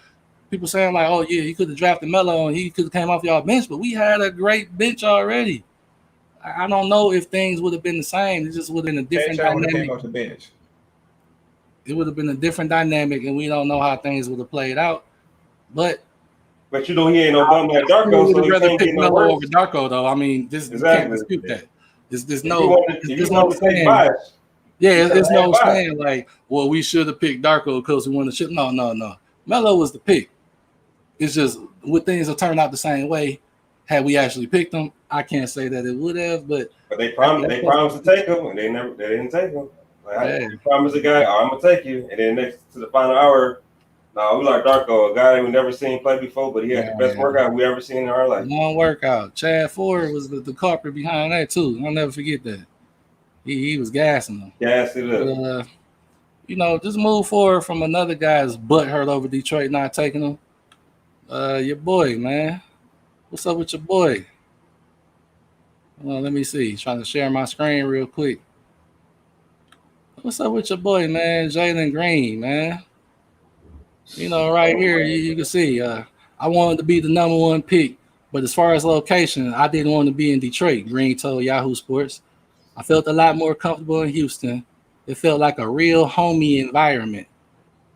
people saying like, oh yeah, he could have drafted Melo and he could have came off y'all bench, but we had a great bench already. I don't know if things would have been the same. It just would have been a different dynamic. Came off the bench. It would have been a different dynamic, and we don't know how things would have played out. But he ain't no bum like Darko, so he can't get no worse. Over Darko, though. I mean, you can't dispute that. There's no saying. Yeah, there's no saying like, well, we should have picked Darko because we won the ship. No. Melo was the pick. It's just would things have turned out the same way had we actually picked him? I can't say that it would have, but they promised to take him, and they didn't take him. Like, you promised a guy, I'm gonna take you, and then next to the final hour, no, we like Darko, a guy that we never seen play before, but he had the best workout we ever seen in our life. Long workout. Chad Ford was the culprit behind that too. I'll never forget that. He was gassing them. Gassed it up. Just move forward from another guy's butt hurt over Detroit not taking him. Your boy, man. What's up with your boy? Well, let me see. Trying to share my screen real quick. What's up with your boy, man? Jalen Green, man. Right here, you can see. I wanted to be the number 1 pick, but as far as location, I didn't want to be in Detroit, Green told Yahoo Sports. I felt a lot more comfortable in Houston. It felt like a real homey environment.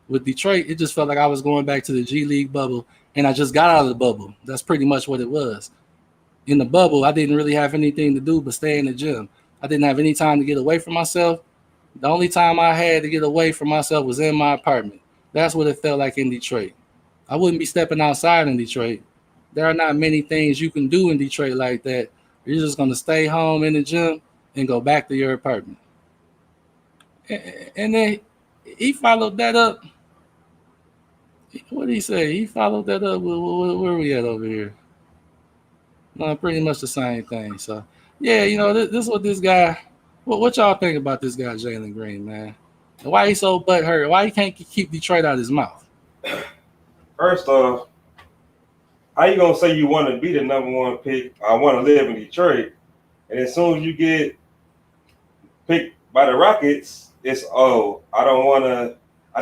With Detroit, it just felt like I was going back to the G League bubble, and I just got out of the bubble. That's pretty much what it was. in the bubble, I didn't really have anything to do but stay in the gym. I didn't have any time to get away from myself. The only time I had to get away from myself was in my apartment. That's what it felt like in Detroit. I wouldn't be stepping outside in Detroit. There are not many things you can do in Detroit like that. You're just going to stay home in the gym and go back to your apartment. And then he followed that up. What did he say? He followed that up. Where are we at over here? No, pretty much the same thing. So, yeah, this is what this guy. What y'all think about this guy, Jalen Green, man? And why he so butthurt? Why he can't keep Detroit out of his mouth? First off, how you gonna say you want to be the number one pick? I want to live in Detroit, and as soon as you get picked by the Rockets, it's I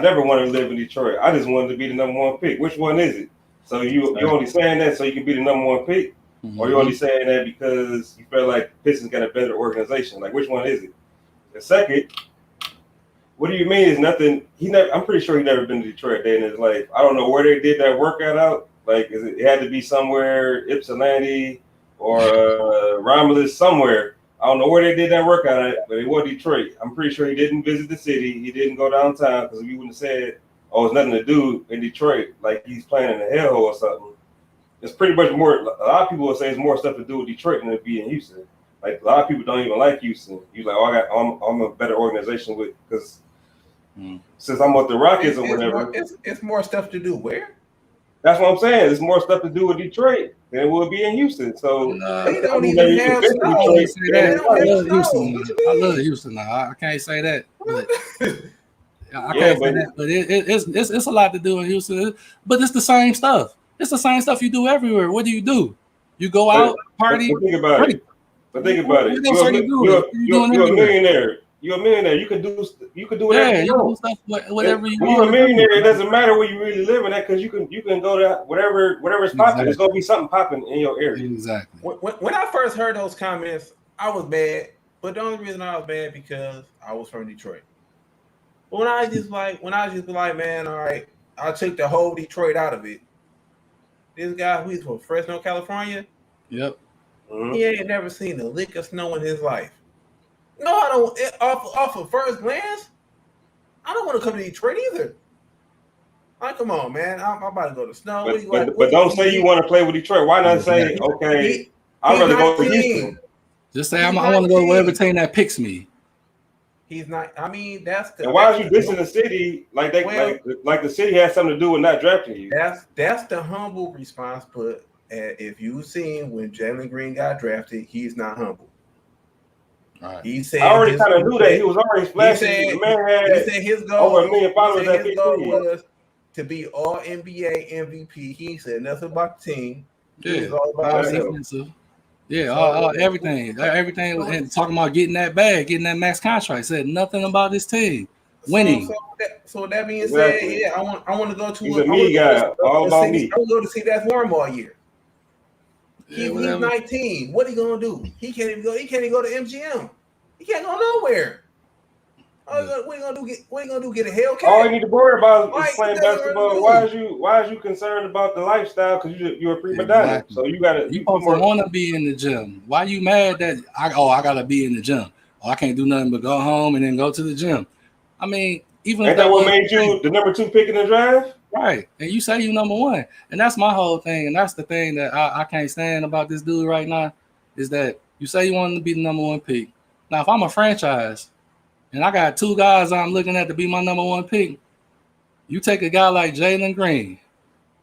never wanted to live in Detroit. I just wanted to be the number one pick. Which one is it? So you only saying that so you can be the number one pick, or you only saying that because you feel like Pistons got a better organization? Like, which one is it? The second, what do you mean? Is nothing? I'm pretty sure he never been to Detroit day in his life. I don't know where they did that workout out. Like, it had to be somewhere Ypsilanti or Romulus, somewhere. I don't know where they did that workout at, but it was Detroit. I'm pretty sure he didn't visit the city. He didn't go downtown because we wouldn't have said, "Oh, it's nothing to do in Detroit," like he's playing in a hellhole or something. It's pretty much more. A lot of people will say it's more stuff to do with Detroit than it be in Houston. Like, a lot of people don't even like Houston. You're like, "Oh, I'm a better organization with," because since I'm with the Rockets or whatever. It's more stuff to do where? That's what I'm saying. There's more stuff to do with Detroit than it would be in Houston. So they don't even have snow. I love Houston now. I can't say that. But I can't say that. But it's a lot to do in Houston. But it's the same stuff. It's the same stuff you do everywhere. What do? You go out, party. But think about it. You're a millionaire. You're a millionaire. You can do whatever you want. Whatever you want. You're a millionaire. It doesn't matter where you really living at, because you can go to whatever's popping. There's gonna be something popping in your area. Exactly. When I first heard those comments, I was mad. But the only reason I was mad because I was from Detroit. But when I just be like, man, all right, I took the whole Detroit out of it. This guy who's from Fresno, California. Yep. Mm-hmm. He ain't never seen a lick of snow in his life. No, I don't. Off of first glance, I don't want to come to Detroit either. Like, come on, man. I'm about to go to snow. But don't say you want to play with Detroit. Why not say, okay, I'd rather go to Houston? Just say I want to go to whatever team that picks me. He's not. I mean, that's the. And why are you dissing the city like the city has something to do with not drafting you? That's the humble response. But if you've seen when Jalen Green got drafted, he's not humble. Right. He said, I already kind of knew that. He was already flashing. The man had his goal, over 1 million followers. His goal was to be all NBA MVP. He said nothing about the team. Yeah, all about defensive. Yeah, all everything, and talking about getting that bag, getting that max contract. Said nothing about this team winning. So that being said, yeah, I want to go to. He's a me guy. All about me. I want to go to see that Warm all year. Yeah, he's 19. What are he gonna do? He can't even go. He can't even go to MGM. He can't go nowhere. What are you gonna do? Get a Hellcat? All you need to worry about is playing basketball. Why is you concerned about the lifestyle? Because you're a prima donna. Exactly. So you gotta. You want to be in the gym. Why you mad that I gotta be in the gym? I can't do nothing but go home and then go to the gym. I mean, even ain't that what made you the number 2 pick in the draft? Right. And you say you number 1. And that's my whole thing. And that's the thing that I can't stand about this dude right now, is that you say you want to be the number 1 pick. Now, if I'm a franchise and I got 2 guys I'm looking at to be my number 1 pick, you take a guy like Jalen Green,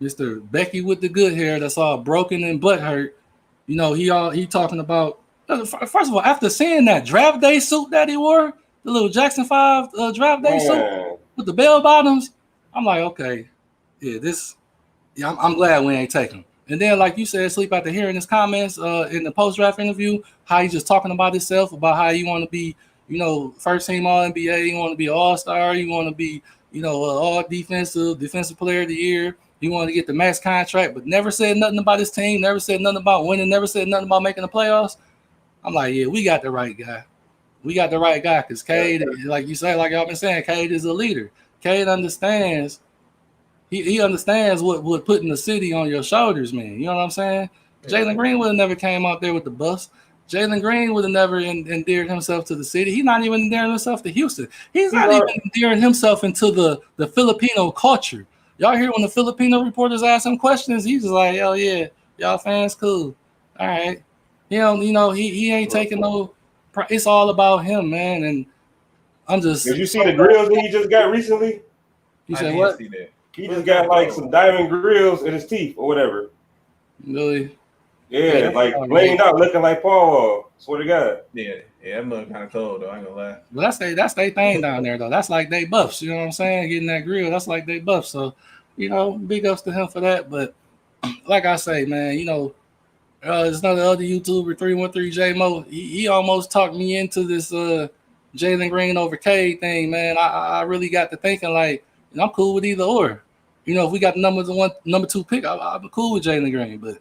Mr. Becky with the good hair that's all broken and butt hurt. He talking about, first of all, after seeing that draft day suit that he wore, the little Jackson 5 draft day suit with the bell bottoms, I'm like, okay, I'm glad we ain't taking him. And then, like you said, Sleep, after hearing his comments in the post-draft interview, how he's just talking about himself, about how you want to be, first team All-NBA, you want to be All-Star, you want to be, all defensive player of the year. You want to get the max contract, but never said nothing about his team, never said nothing about winning, never said nothing about making the playoffs. I'm like, yeah, we got the right guy. We got the right guy, because Cade, like you say, like y'all been saying, Cade is a leader. Cade understands. He understands what putting the city on your shoulders mean. You know what I'm saying? Jalen Green would have never came out there with the bus. Jalen Green would have never endeared himself to the city. He's not even endearing himself to Houston. He's not even endearing himself into the Filipino culture. Y'all hear when the Filipino reporters ask him questions, he's just like, "Oh yeah, y'all fans cool. All right." He ain't taking no. It's all about him, man. And I'm just. Did you see the grills that he just got recently? You said what? See that. He just got like some diamond grills in his teeth or whatever. Really? Yeah, like laying out, looking like Paul Wall. Swear to God. Yeah, that look kind of cold though. I ain't gonna lie. But that's their thing down there though. That's like they buffs. You know what I'm saying? Getting that grill, that's like they buffs. So, big ups to him for that. But like I say, man, there's another other YouTuber, 313 J Mo. He almost talked me into this Jalen Green over Cade thing, man. I really got to thinking like, I'm cool with either or. If we got the number 2 pick, I'm cool with Jalen Green. But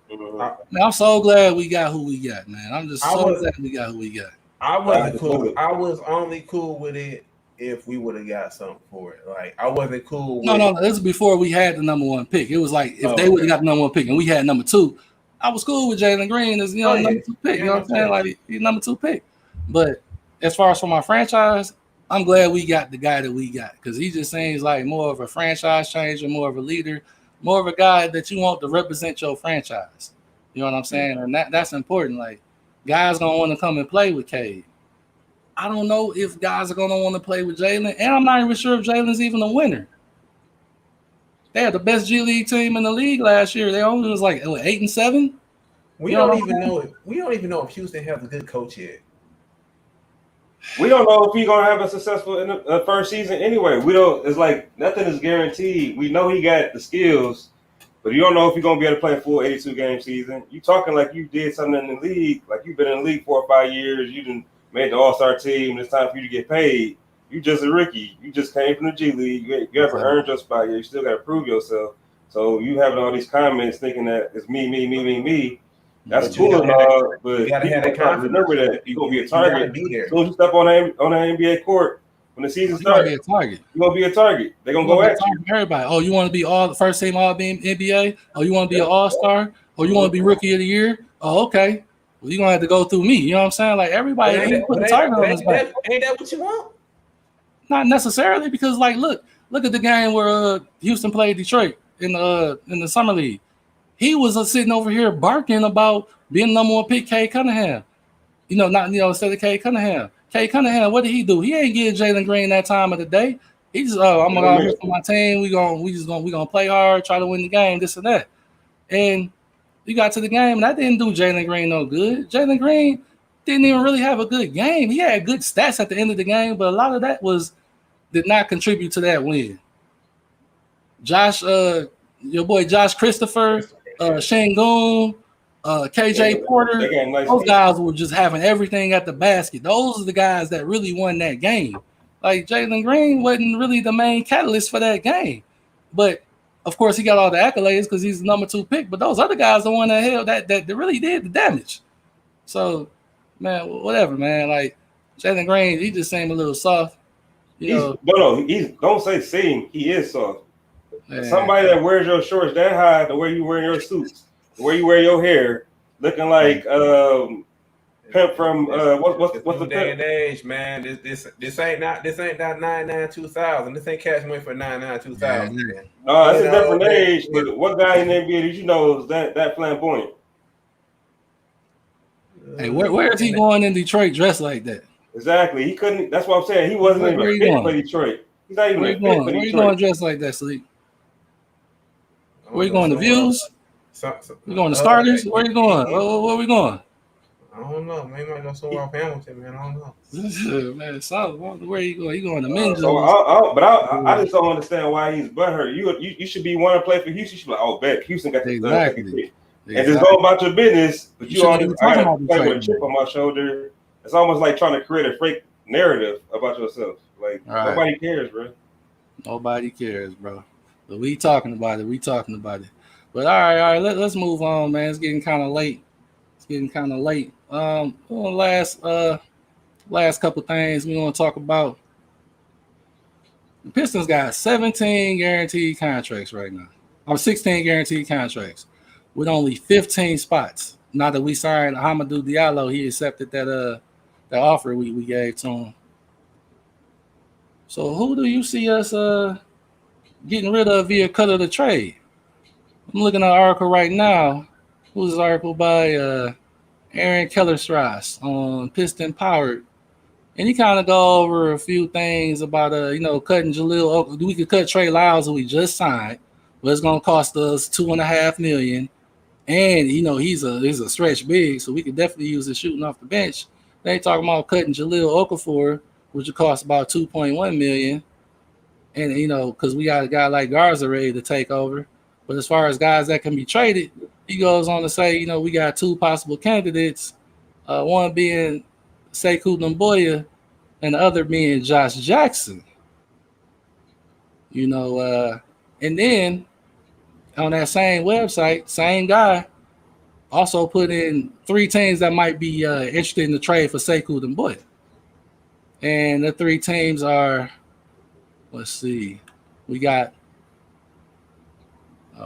man, I'm so glad we got who we got, man. I'm just so glad we got who we got. I wasn't cool. I was only cool with it if we would have got something for it. Like I wasn't cool. No, this is before we had the number 1 pick. It was like if they would have got the number 1 pick and we had number 2, I was cool with Jalen Green as number 2 pick. You know what I'm saying? Like he's number 2 pick. But as far as for my franchise, I'm glad we got the guy that we got because he just seems like more of a franchise changer, more of a leader, more of a guy that you want to represent your franchise. You know what I'm saying? And that's important. Like guys gonna want to come and play with Cade. I don't know if guys are gonna want to play with Jalen, and I'm not even sure if Jalen's even a winner. They had the best G League team in the league last year. They only was like 8-7. We don't even know if Houston has a good coach yet. We don't know if he's gonna have a successful in the first season anyway. We don't. It's like nothing is guaranteed. We know he got the skills, but you don't know if he's gonna be able to play a full 82-game season. You talking like you did something in the league, like you've been in the league 4 or 5 years. You didn't made the All-Star team. It's time for you to get paid. You just a rookie. You just came from the G League. You haven't earned your spot yet. You still got to prove yourself. So you having all these comments thinking that it's me. That's cool and all, but you gotta have that confidence. Remember that you're gonna be a target. As soon as you step on the NBA court when the season starts, you're gonna be a target. They're gonna go at you. Everybody. Oh, you want to be all the first team all NBA? Oh, you want to be an All-Star? Oh, you want to be Rookie of the Year? Oh, okay. Well, you're gonna have to go through me. You know what I'm saying? Like everybody ain't putting a target on his back. Ain't that what you want? Not necessarily, because like look at the game where Houston played Detroit in the summer league. He was sitting over here barking about being number 1 pick, Cade Cunningham. Instead of Cade Cunningham. Cade Cunningham, what did he do? He ain't give Jalen Green that time of the day. He just, I'm gonna go for my team. We gonna play hard, try to win the game, this and that. And you got to the game, and that didn't do Jalen Green no good. Jalen Green didn't even really have a good game. He had good stats at the end of the game, but a lot of that did not contribute to that win. Josh, your boy Josh Christopher, Şengün, KJ Porter, those guys were just having everything at the basket. Those are the guys that really won that game. Like Jalen Green wasn't really the main catalyst for that game. But of course he got all the accolades because he's the number 2 pick. But those other guys the one that really did the damage. So, man, whatever, man. Like Jalen Green, he just seemed a little soft. Don't say seem. He is soft. Man. Somebody that wears your shorts that high, the way you wear your suits, the way you wear your hair, looking like pimp from what's the day and age, man. This ain't that 99 2000. This ain't catching me for 99 2000. No, it's a different age. But what guy in the NBA did you know is that flamboyant? Hey, where is he going in Detroit dressed like that? Exactly. He couldn't. That's what I'm saying. He wasn't even fit for Detroit. He's not even fit for Detroit. Where you going dressed like that, Sleep? Where you going? The Views? You going to Starters? Where you going? Where we going? I don't know. Maybe I go somewhere off Hamilton, man. I don't know. Man, where you going? You going to Men's? I just don't understand why he's butthurt. You should be wanting to play for Houston. You should be like, oh, bet Houston got the exactly. And just go about your business. But you always play with a chip on my shoulder. It's almost like trying to create a fake narrative about yourself. Like nobody cares, bro. Nobody cares, bro. But we talking about it. But all right. Let's move on, man. It's getting kind of late. Last couple things we want to talk about. The Pistons got 17 guaranteed contracts right now. 16 guaranteed contracts with only 15 spots. now that we signed Hamidou Diallo, he accepted that offer we gave to him. So who do you see us getting rid of via cut of the trade? I'm looking at an article right now. Who's this article by Aaron Kellerstrass on Piston Powered. And he kind of go over a few things about cutting Jaleel. We could cut Trey Lyles, who we just signed, but it's gonna cost us $2.5 million. And he's a stretch big, so we could definitely use it shooting off the bench. They talking about cutting Jaleel Okafor, which would cost about $2.1 million. And because we got a guy like Garza ready to take over. But as far as guys that can be traded, he goes on to say, we got two possible candidates, one being Sekou Doumbouya and the other being Josh Jackson. And then on that same website, same guy also put in 3 teams that might be interested in the trade for Sekou Doumbouya. And the 3 teams are, let's see, we got,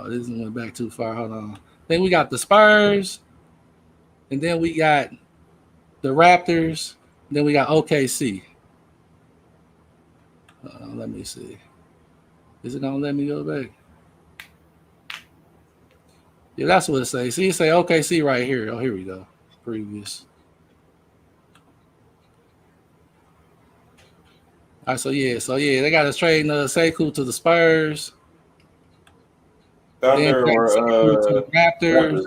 this went back too far. Hold on. Then we got the Spurs, and then we got the Raptors, then we got OKC. Let me see. Is it gonna let me go back? Yeah, that's what it says. See, it say OKC right here. Oh, here we go. Previous. All right, so they got us trading Sekou to the Spurs. Thunder then or to the Raptors. Raptors.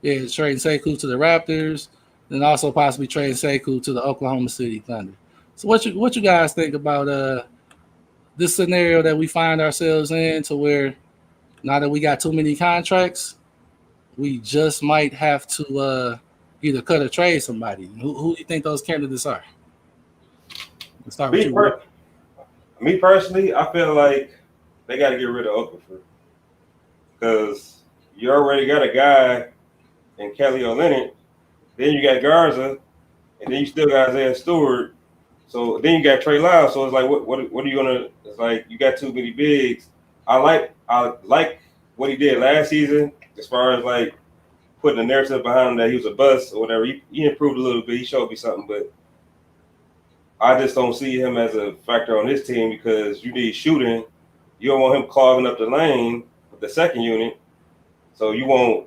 Yeah, trading Sekou to the Raptors, and also possibly trading Sekou to the Oklahoma City Thunder. So what you guys think about this scenario that we find ourselves in, to where now that we got too many contracts, we just might have to either cut or trade somebody. Who do you think those candidates are? Let's start with you. Me personally, I feel like they got to get rid of Okafor because you already got a guy in Kelly Olynyk, then you got Garza, and then you still got Isaiah Stewart. So then you got Trey Lyles. So it's like, what are you gonna? It's like you got too many bigs. I like what he did last season as far as like putting a narrative behind him that he was a bust or whatever. He improved a little bit. He showed me something, but I just don't see him as a factor on this team because you need shooting. You don't want him clogging up the lane with the second unit. So you want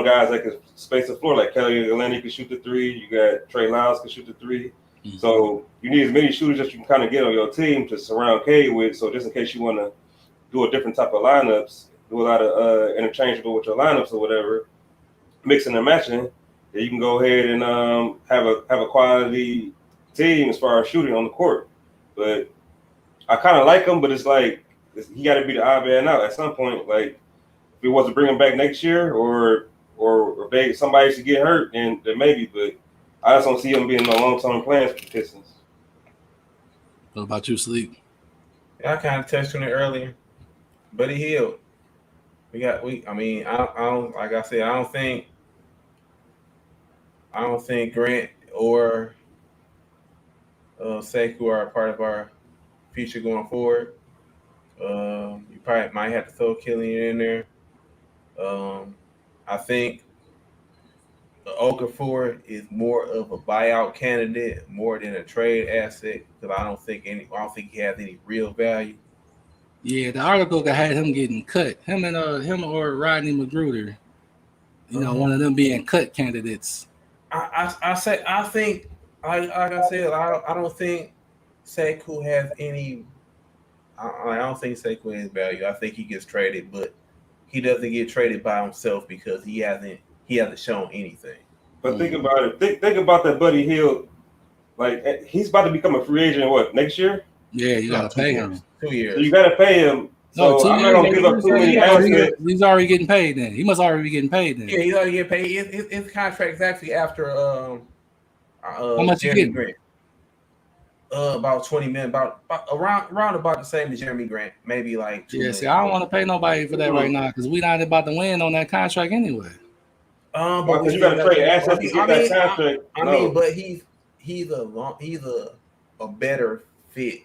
guys that can space the floor, like Kelly Olynyk can shoot the 3. You got Trey Lyles can shoot the 3. Mm-hmm. So you need as many shooters as you can kind of get on your team to surround Cade with. So just in case you want to do a different type of lineups, do a lot of interchangeable with your lineups or whatever, mixing and matching, then you can go ahead and have a quality team as far as shooting on the court. But I kind of like him, but it's like he got to be the odd man out at some point. Like if he was to bring him back next year, or somebody should get hurt, then maybe. But I just don't see him being no long-term plans for the Pistons. What about you, Sleep? Yeah, I kind of touched on it earlier, but he healed. I don't like I said, I don't think Grant or Sekou are a part of our future going forward. You probably might have to throw Killian in there. I think Okafor is more of a buyout candidate more than a trade asset because I don't think he has any real value. Yeah, the article that had him getting cut, him or Rodney Magruder, one of them being cut candidates. I think like I said, I don't think Sekou has any. I don't think Sekou has value. I think he gets traded, but he doesn't get traded by himself because he hasn't shown anything. But think about it. Think about that Buddy Hield. Like he's about to become a free agent. What, next year? Yeah, you gotta pay him. 2 years. So you gotta pay him. No, so 2 I'm years. not gonna give up too many assets. He's already getting paid then. He must already be getting paid then. Yeah, he's already getting paid. His contract is actually after how much you getting? Grant. About 20 million, about around about the same as Jeremy Grant, maybe like 2 million. See, I don't want to pay nobody for that right now because we're not about to win on that contract anyway. But you got to trade assets to get that contract. But he's a better fit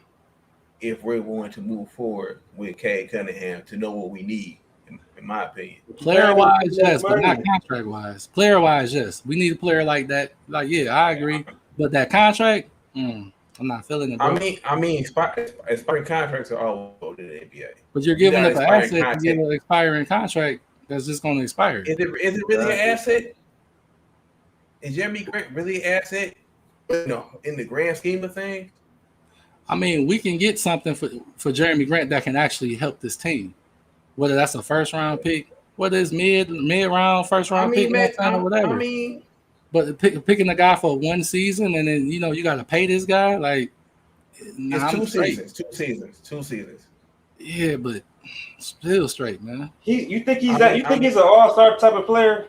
if we're going to move forward with Cade Cunningham to know what we need in my opinion. Player wise, yes, but not contract wise. Player wise, yes. We need a player like that. Like, yeah, I agree. But that contract, I'm not feeling it. Bro. I mean, expiring contracts are all over the NBA. But you're giving up an asset to get an expiring contract that's just going to expire. Is it really an asset? Is Jeremy Grant really an asset? No, in the grand scheme of things. I mean, we can get something for Jeremy Grant that can actually help this team. Whether that's a first round pick, whether it's mid round, first round pick, or whatever. I mean, but picking the guy for one season and then you got to pay this guy like it's 2 seasons. Yeah, but still straight, man. You think he's an all-star type of player?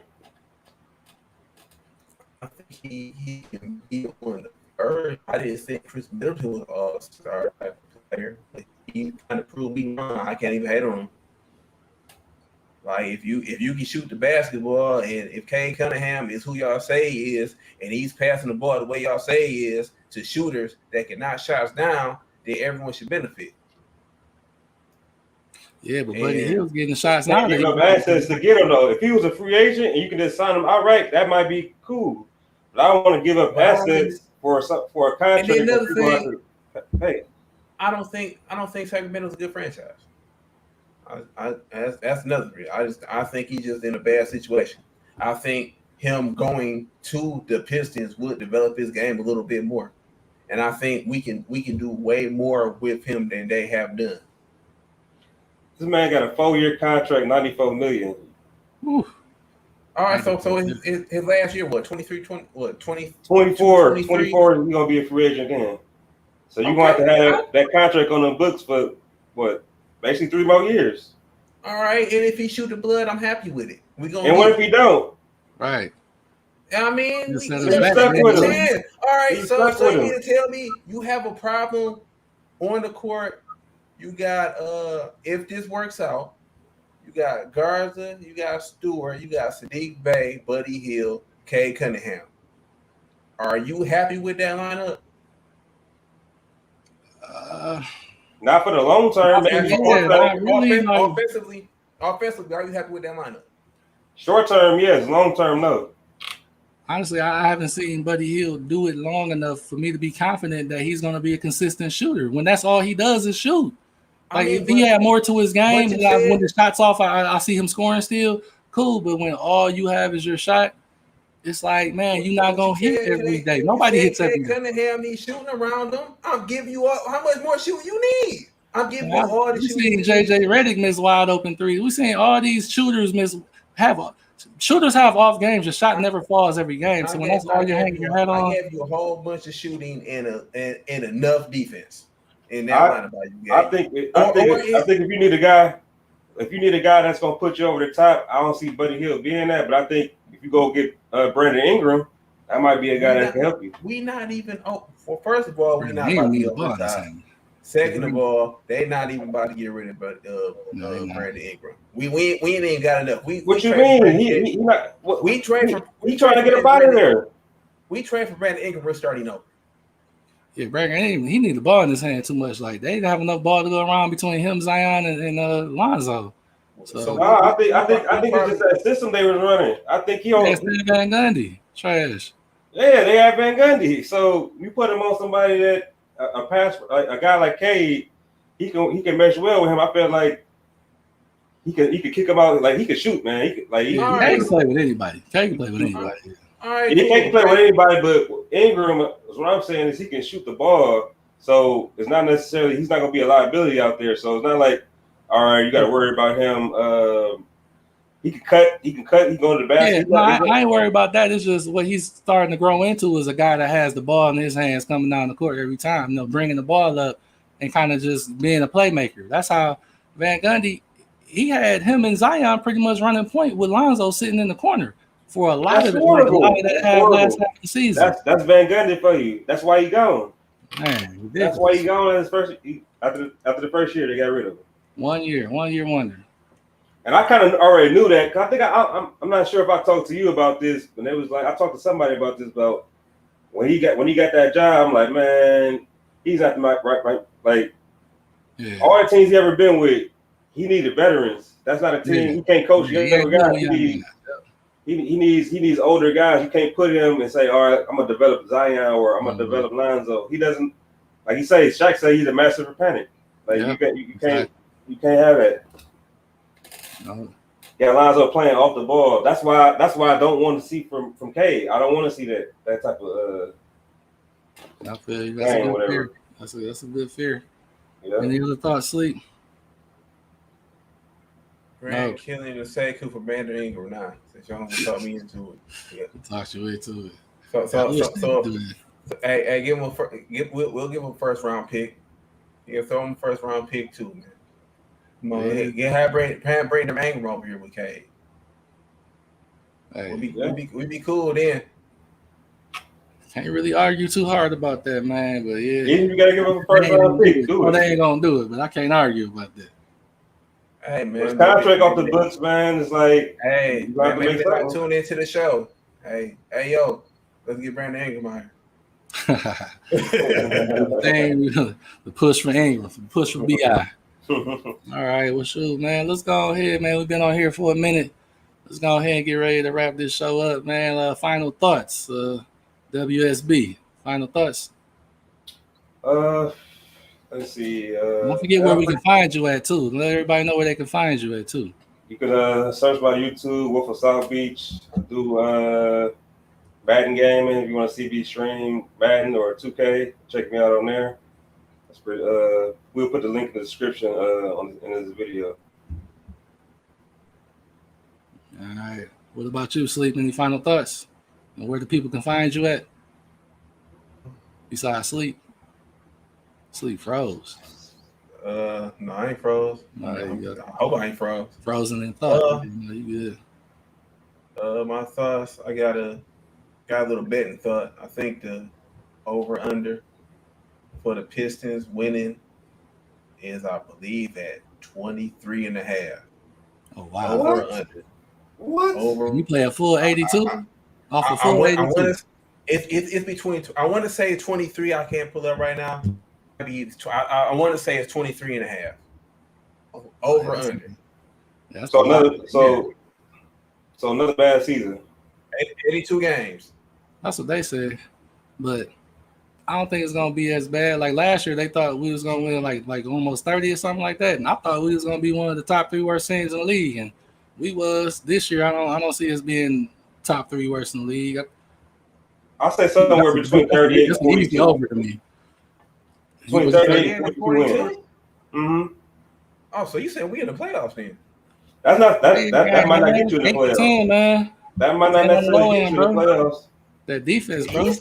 I think he can be on the earth. I didn't think Chris Middleton was an all-star type of player. But he kind of proved me wrong. I can't even hate on him. Like if you can shoot the basketball, and if Cade Cunningham is who y'all say he is, and he's passing the ball the way y'all say he is to shooters that can knock shots down, then everyone should benefit. Yeah, but Buddy Hield's getting shots now. Give up assets to get him though. If he was a free agent and you can just sign him outright, that might be cool. But I don't want to give up assets for a contract. And another thing, hey, I don't think Sacramento's a good franchise. That's another reason. I think he's just in a bad situation. I think him going to the Pistons would develop his game a little bit more, and I think we can do way more with him than they have done. This man got a 4-year contract, $94 million. Ooh. All right, so his last year, what, 23, 20, what, 20? 24, he's going to be a free agent then. So you're going to have that contract on the books for, what, basically 3 more years. All right, and if he shoot the blood, I'm happy with it. And what if he don't? Right. I mean, stuck with him. All right, so you mean to tell me you have a problem on the court? You got if this works out, you got Garza, you got Stewart, you got Sadiq Bey, Buddy Hield, Cade Cunningham. Are you happy with that lineup? Not for the long term. Offensively, are you happy with that lineup? Short term, yes. Long term, no. Honestly, I haven't seen Buddy Hield do it long enough for me to be confident that he's going to be a consistent shooter. When that's all he does is shoot. Like, if he had more to his game, when the shot's off, I see him scoring still, cool. But when all you have is your shot, it's like, man, you're not going to hit every day. Nobody hits every day. Cunningham needs shooting around them. I'm giving you how much more shooting you need. I'm giving you all the shooting. We've seen JJ Redick miss wide open threes. We've seen all these shooters shooters have off games. Your shot never falls every game. So when that's all you're hanging your head on. I gave you a whole bunch of shooting and enough defense. In that I think if you need a guy that's gonna put you over the top, I don't see Buddy Hield being that. But I think if you go get Brandon Ingram, that might be a guy that can help you. We not even. First of all, we're not about to get over the top. Second of all, they're not even about to get rid of Brandon Ingram. We ain't even got enough. What you mean? We trying to get him out of there. We trade for Brandon Ingram. We're starting over. Yeah, Brandon, he need the ball in his hand too much. Like, they didn't have enough ball to go around between him, Zion, and Lonzo. So I think it's just that system they was running. I think he on Van Gundy. Trash. Yeah, they had Van Gundy. So you put him on somebody that a guy like Cade, he can mesh well with him. I feel like he could kick him out. Like, he could shoot, man. He can play with anybody. Cade can play with anybody. All right, he can't play with anybody, but Ingram, what I'm saying is he can shoot the ball. So it's not necessarily, he's not going to be a liability out there. So it's not like, all right, you got to worry about him. He can cut, he can go to the basket. Yeah, I ain't worried about that. It's just what he's starting to grow into is a guy that has the ball in his hands coming down the court every time, bringing the ball up and kind of just being a playmaker. That's how Van Gundy, he had him and Zion pretty much running point with Lonzo sitting in the corner for a lot of that last half of the season. That's Van Gundy for you. That's why he gone. Man, that's why he gone in his first after the first year they got rid of him. 1 year wonder. And I kind of already knew that. Cause I think I'm not sure if I talked to you about this, but it was like I talked to somebody about this about when he got that job. I'm like, man, he's not the right. Like, all the teams he ever been with, he needed veterans. That's not a team. He can't coach younger guys. He needs older guys. You can't put him and say, all right, I'm gonna develop Zion or I'm gonna develop Lonzo. He doesn't, like he say, Shaq say he's a master of panic. Like you can't have that. No. Yeah, Lonzo playing off the ball. That's why I don't want to see from K. I don't want to see that type of I feel you. That's a good fear. That's a good fear. Yeah. Any other thoughts, Sleep? Grand killing the Sekou for Brandon Ingram now. Since y'all don't talk me into it. Yeah. Talk you into it. So hey, give him we'll give him a first round pick. Yeah, throw him a first round pick too, man. Come on, have Brandon Ingram over here with K. Hey, we'll be cool then. Can't really argue too hard about that, man. But yeah, you gotta give him a first round pick. They ain't gonna do it, but I can't argue about that. Hey man, his contract off the books, man. It's like, hey, man, maybe they might tune into the show. Hey, yo, let's get Brandon Ingram out here. The push for Ingram, the push for BI. All right, well, shoot, man. Let's go ahead, man. We've been on here for a minute. Let's go ahead and get ready to wrap this show up, man. Final thoughts, WSB. Final thoughts. Let's see. Don't forget where we can find you at too. Let everybody know where they can find you at too. You can search by YouTube, Wolf of South Beach. I do Madden gaming. If you want to see me stream Madden or 2K, check me out on there. That's pretty. We'll put the link in the description in this video. All right. What about you, Sleep? Any final thoughts? And where the people can find you at? Besides Sleep. Sleep froze. No, I ain't froze. I hope I ain't froze. Frozen in thought. You good. My thoughts. I got a little betting thought. I think the over under for the Pistons winning is, I believe, at 23.5. Oh wow! Over under. What? Over. You play a full 82 off a full 82. It's between. I want to say 23. I can't pull up right now. I want to say it's 23.5. Over under. That's so another bad season. 82 games. That's what they said, but I don't think it's gonna be as bad. Like last year, they thought we was gonna win like almost 30 or something like that, and I thought we was gonna be one of the top 3 worst teams in the league, and we was. This year, I don't see us being top 3 worst in the league. I'll say somewhere between 38 and 42. Over to me. Between 38 and 42. Mm-hmm. Oh, so you saying we in the playoffs then? That's not that might not get you in the playoffs. 10, man. That might not necessarily get you in the playoffs. That defense, bro.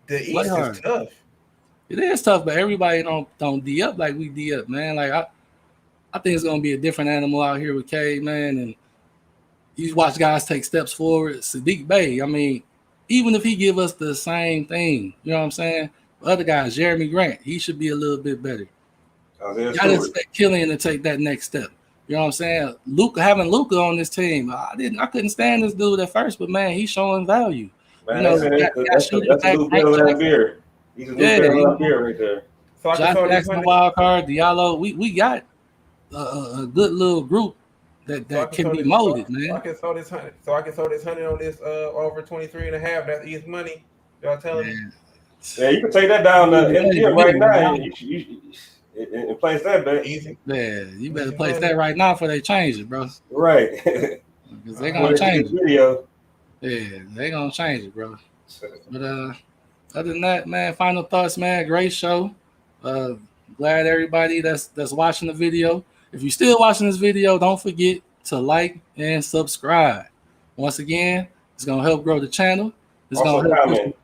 The East is tough. It is tough, but everybody don't D up like we D up, man. Like I think it's gonna be a different animal out here with K, man. And you watch guys take steps forward. Sadiq Bey, I mean, even if he give us the same thing, you know what I'm saying? Other guys, Jeremy Grant, he should be a little bit better. You gotta expect Killian to take that next step. You know what I'm saying? Having Luka on this team, I couldn't stand this dude at first, but man, he's showing value. Man, that's a Luke Bell beer. He's a Luke Bell beer right there. Josh Jackson, wild card, Diallo. We got a good little group that can be molded, man. So I can throw this 100 on this over 23.5. That's easy money. Y'all telling me? Yeah, you can take that down to MGM right now and place that bet. Easy. Yeah, you better place that right now before they change it, bro. Right. Because they're gonna change it. Video. Yeah, they're gonna change it, bro. But other than that, man, final thoughts, man. Great show. Glad everybody that's watching the video. If you're still watching this video, don't forget to like and subscribe. Once again, it's gonna help grow the channel. It's also gonna help comment.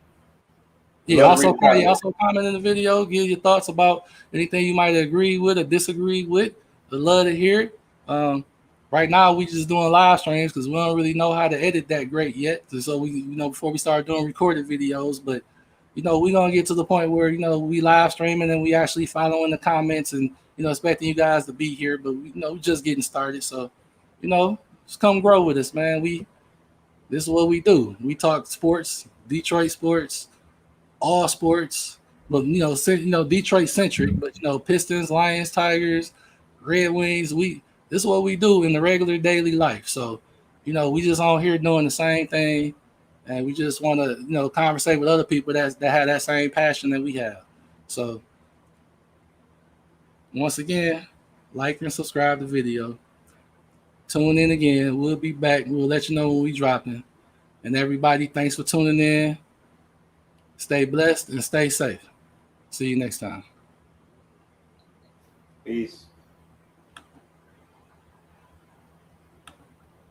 Also comment in the video. Give your thoughts about anything you might agree with or disagree with. I'd love to hear it. Right now, we just doing live streams because we don't really know how to edit that great yet. So we, before we start doing recorded videos, but we're gonna get to the point where we live streaming and we actually following the comments and expecting you guys to be here. But we're just getting started. So just come grow with us, man. This is what we do. We talk sports, Detroit sports, all sports, but Detroit centric. But Pistons, Lions, Tigers, Red Wings. This is what we do in the regular daily life. So, we just on here doing the same thing, and we just want to, conversate with other people that have that same passion that we have. So, once again, like and subscribe to the video. Tune in again. We'll be back. We'll let you know when we dropping. And everybody, thanks for tuning in. Stay blessed and stay safe. See you next time. Peace.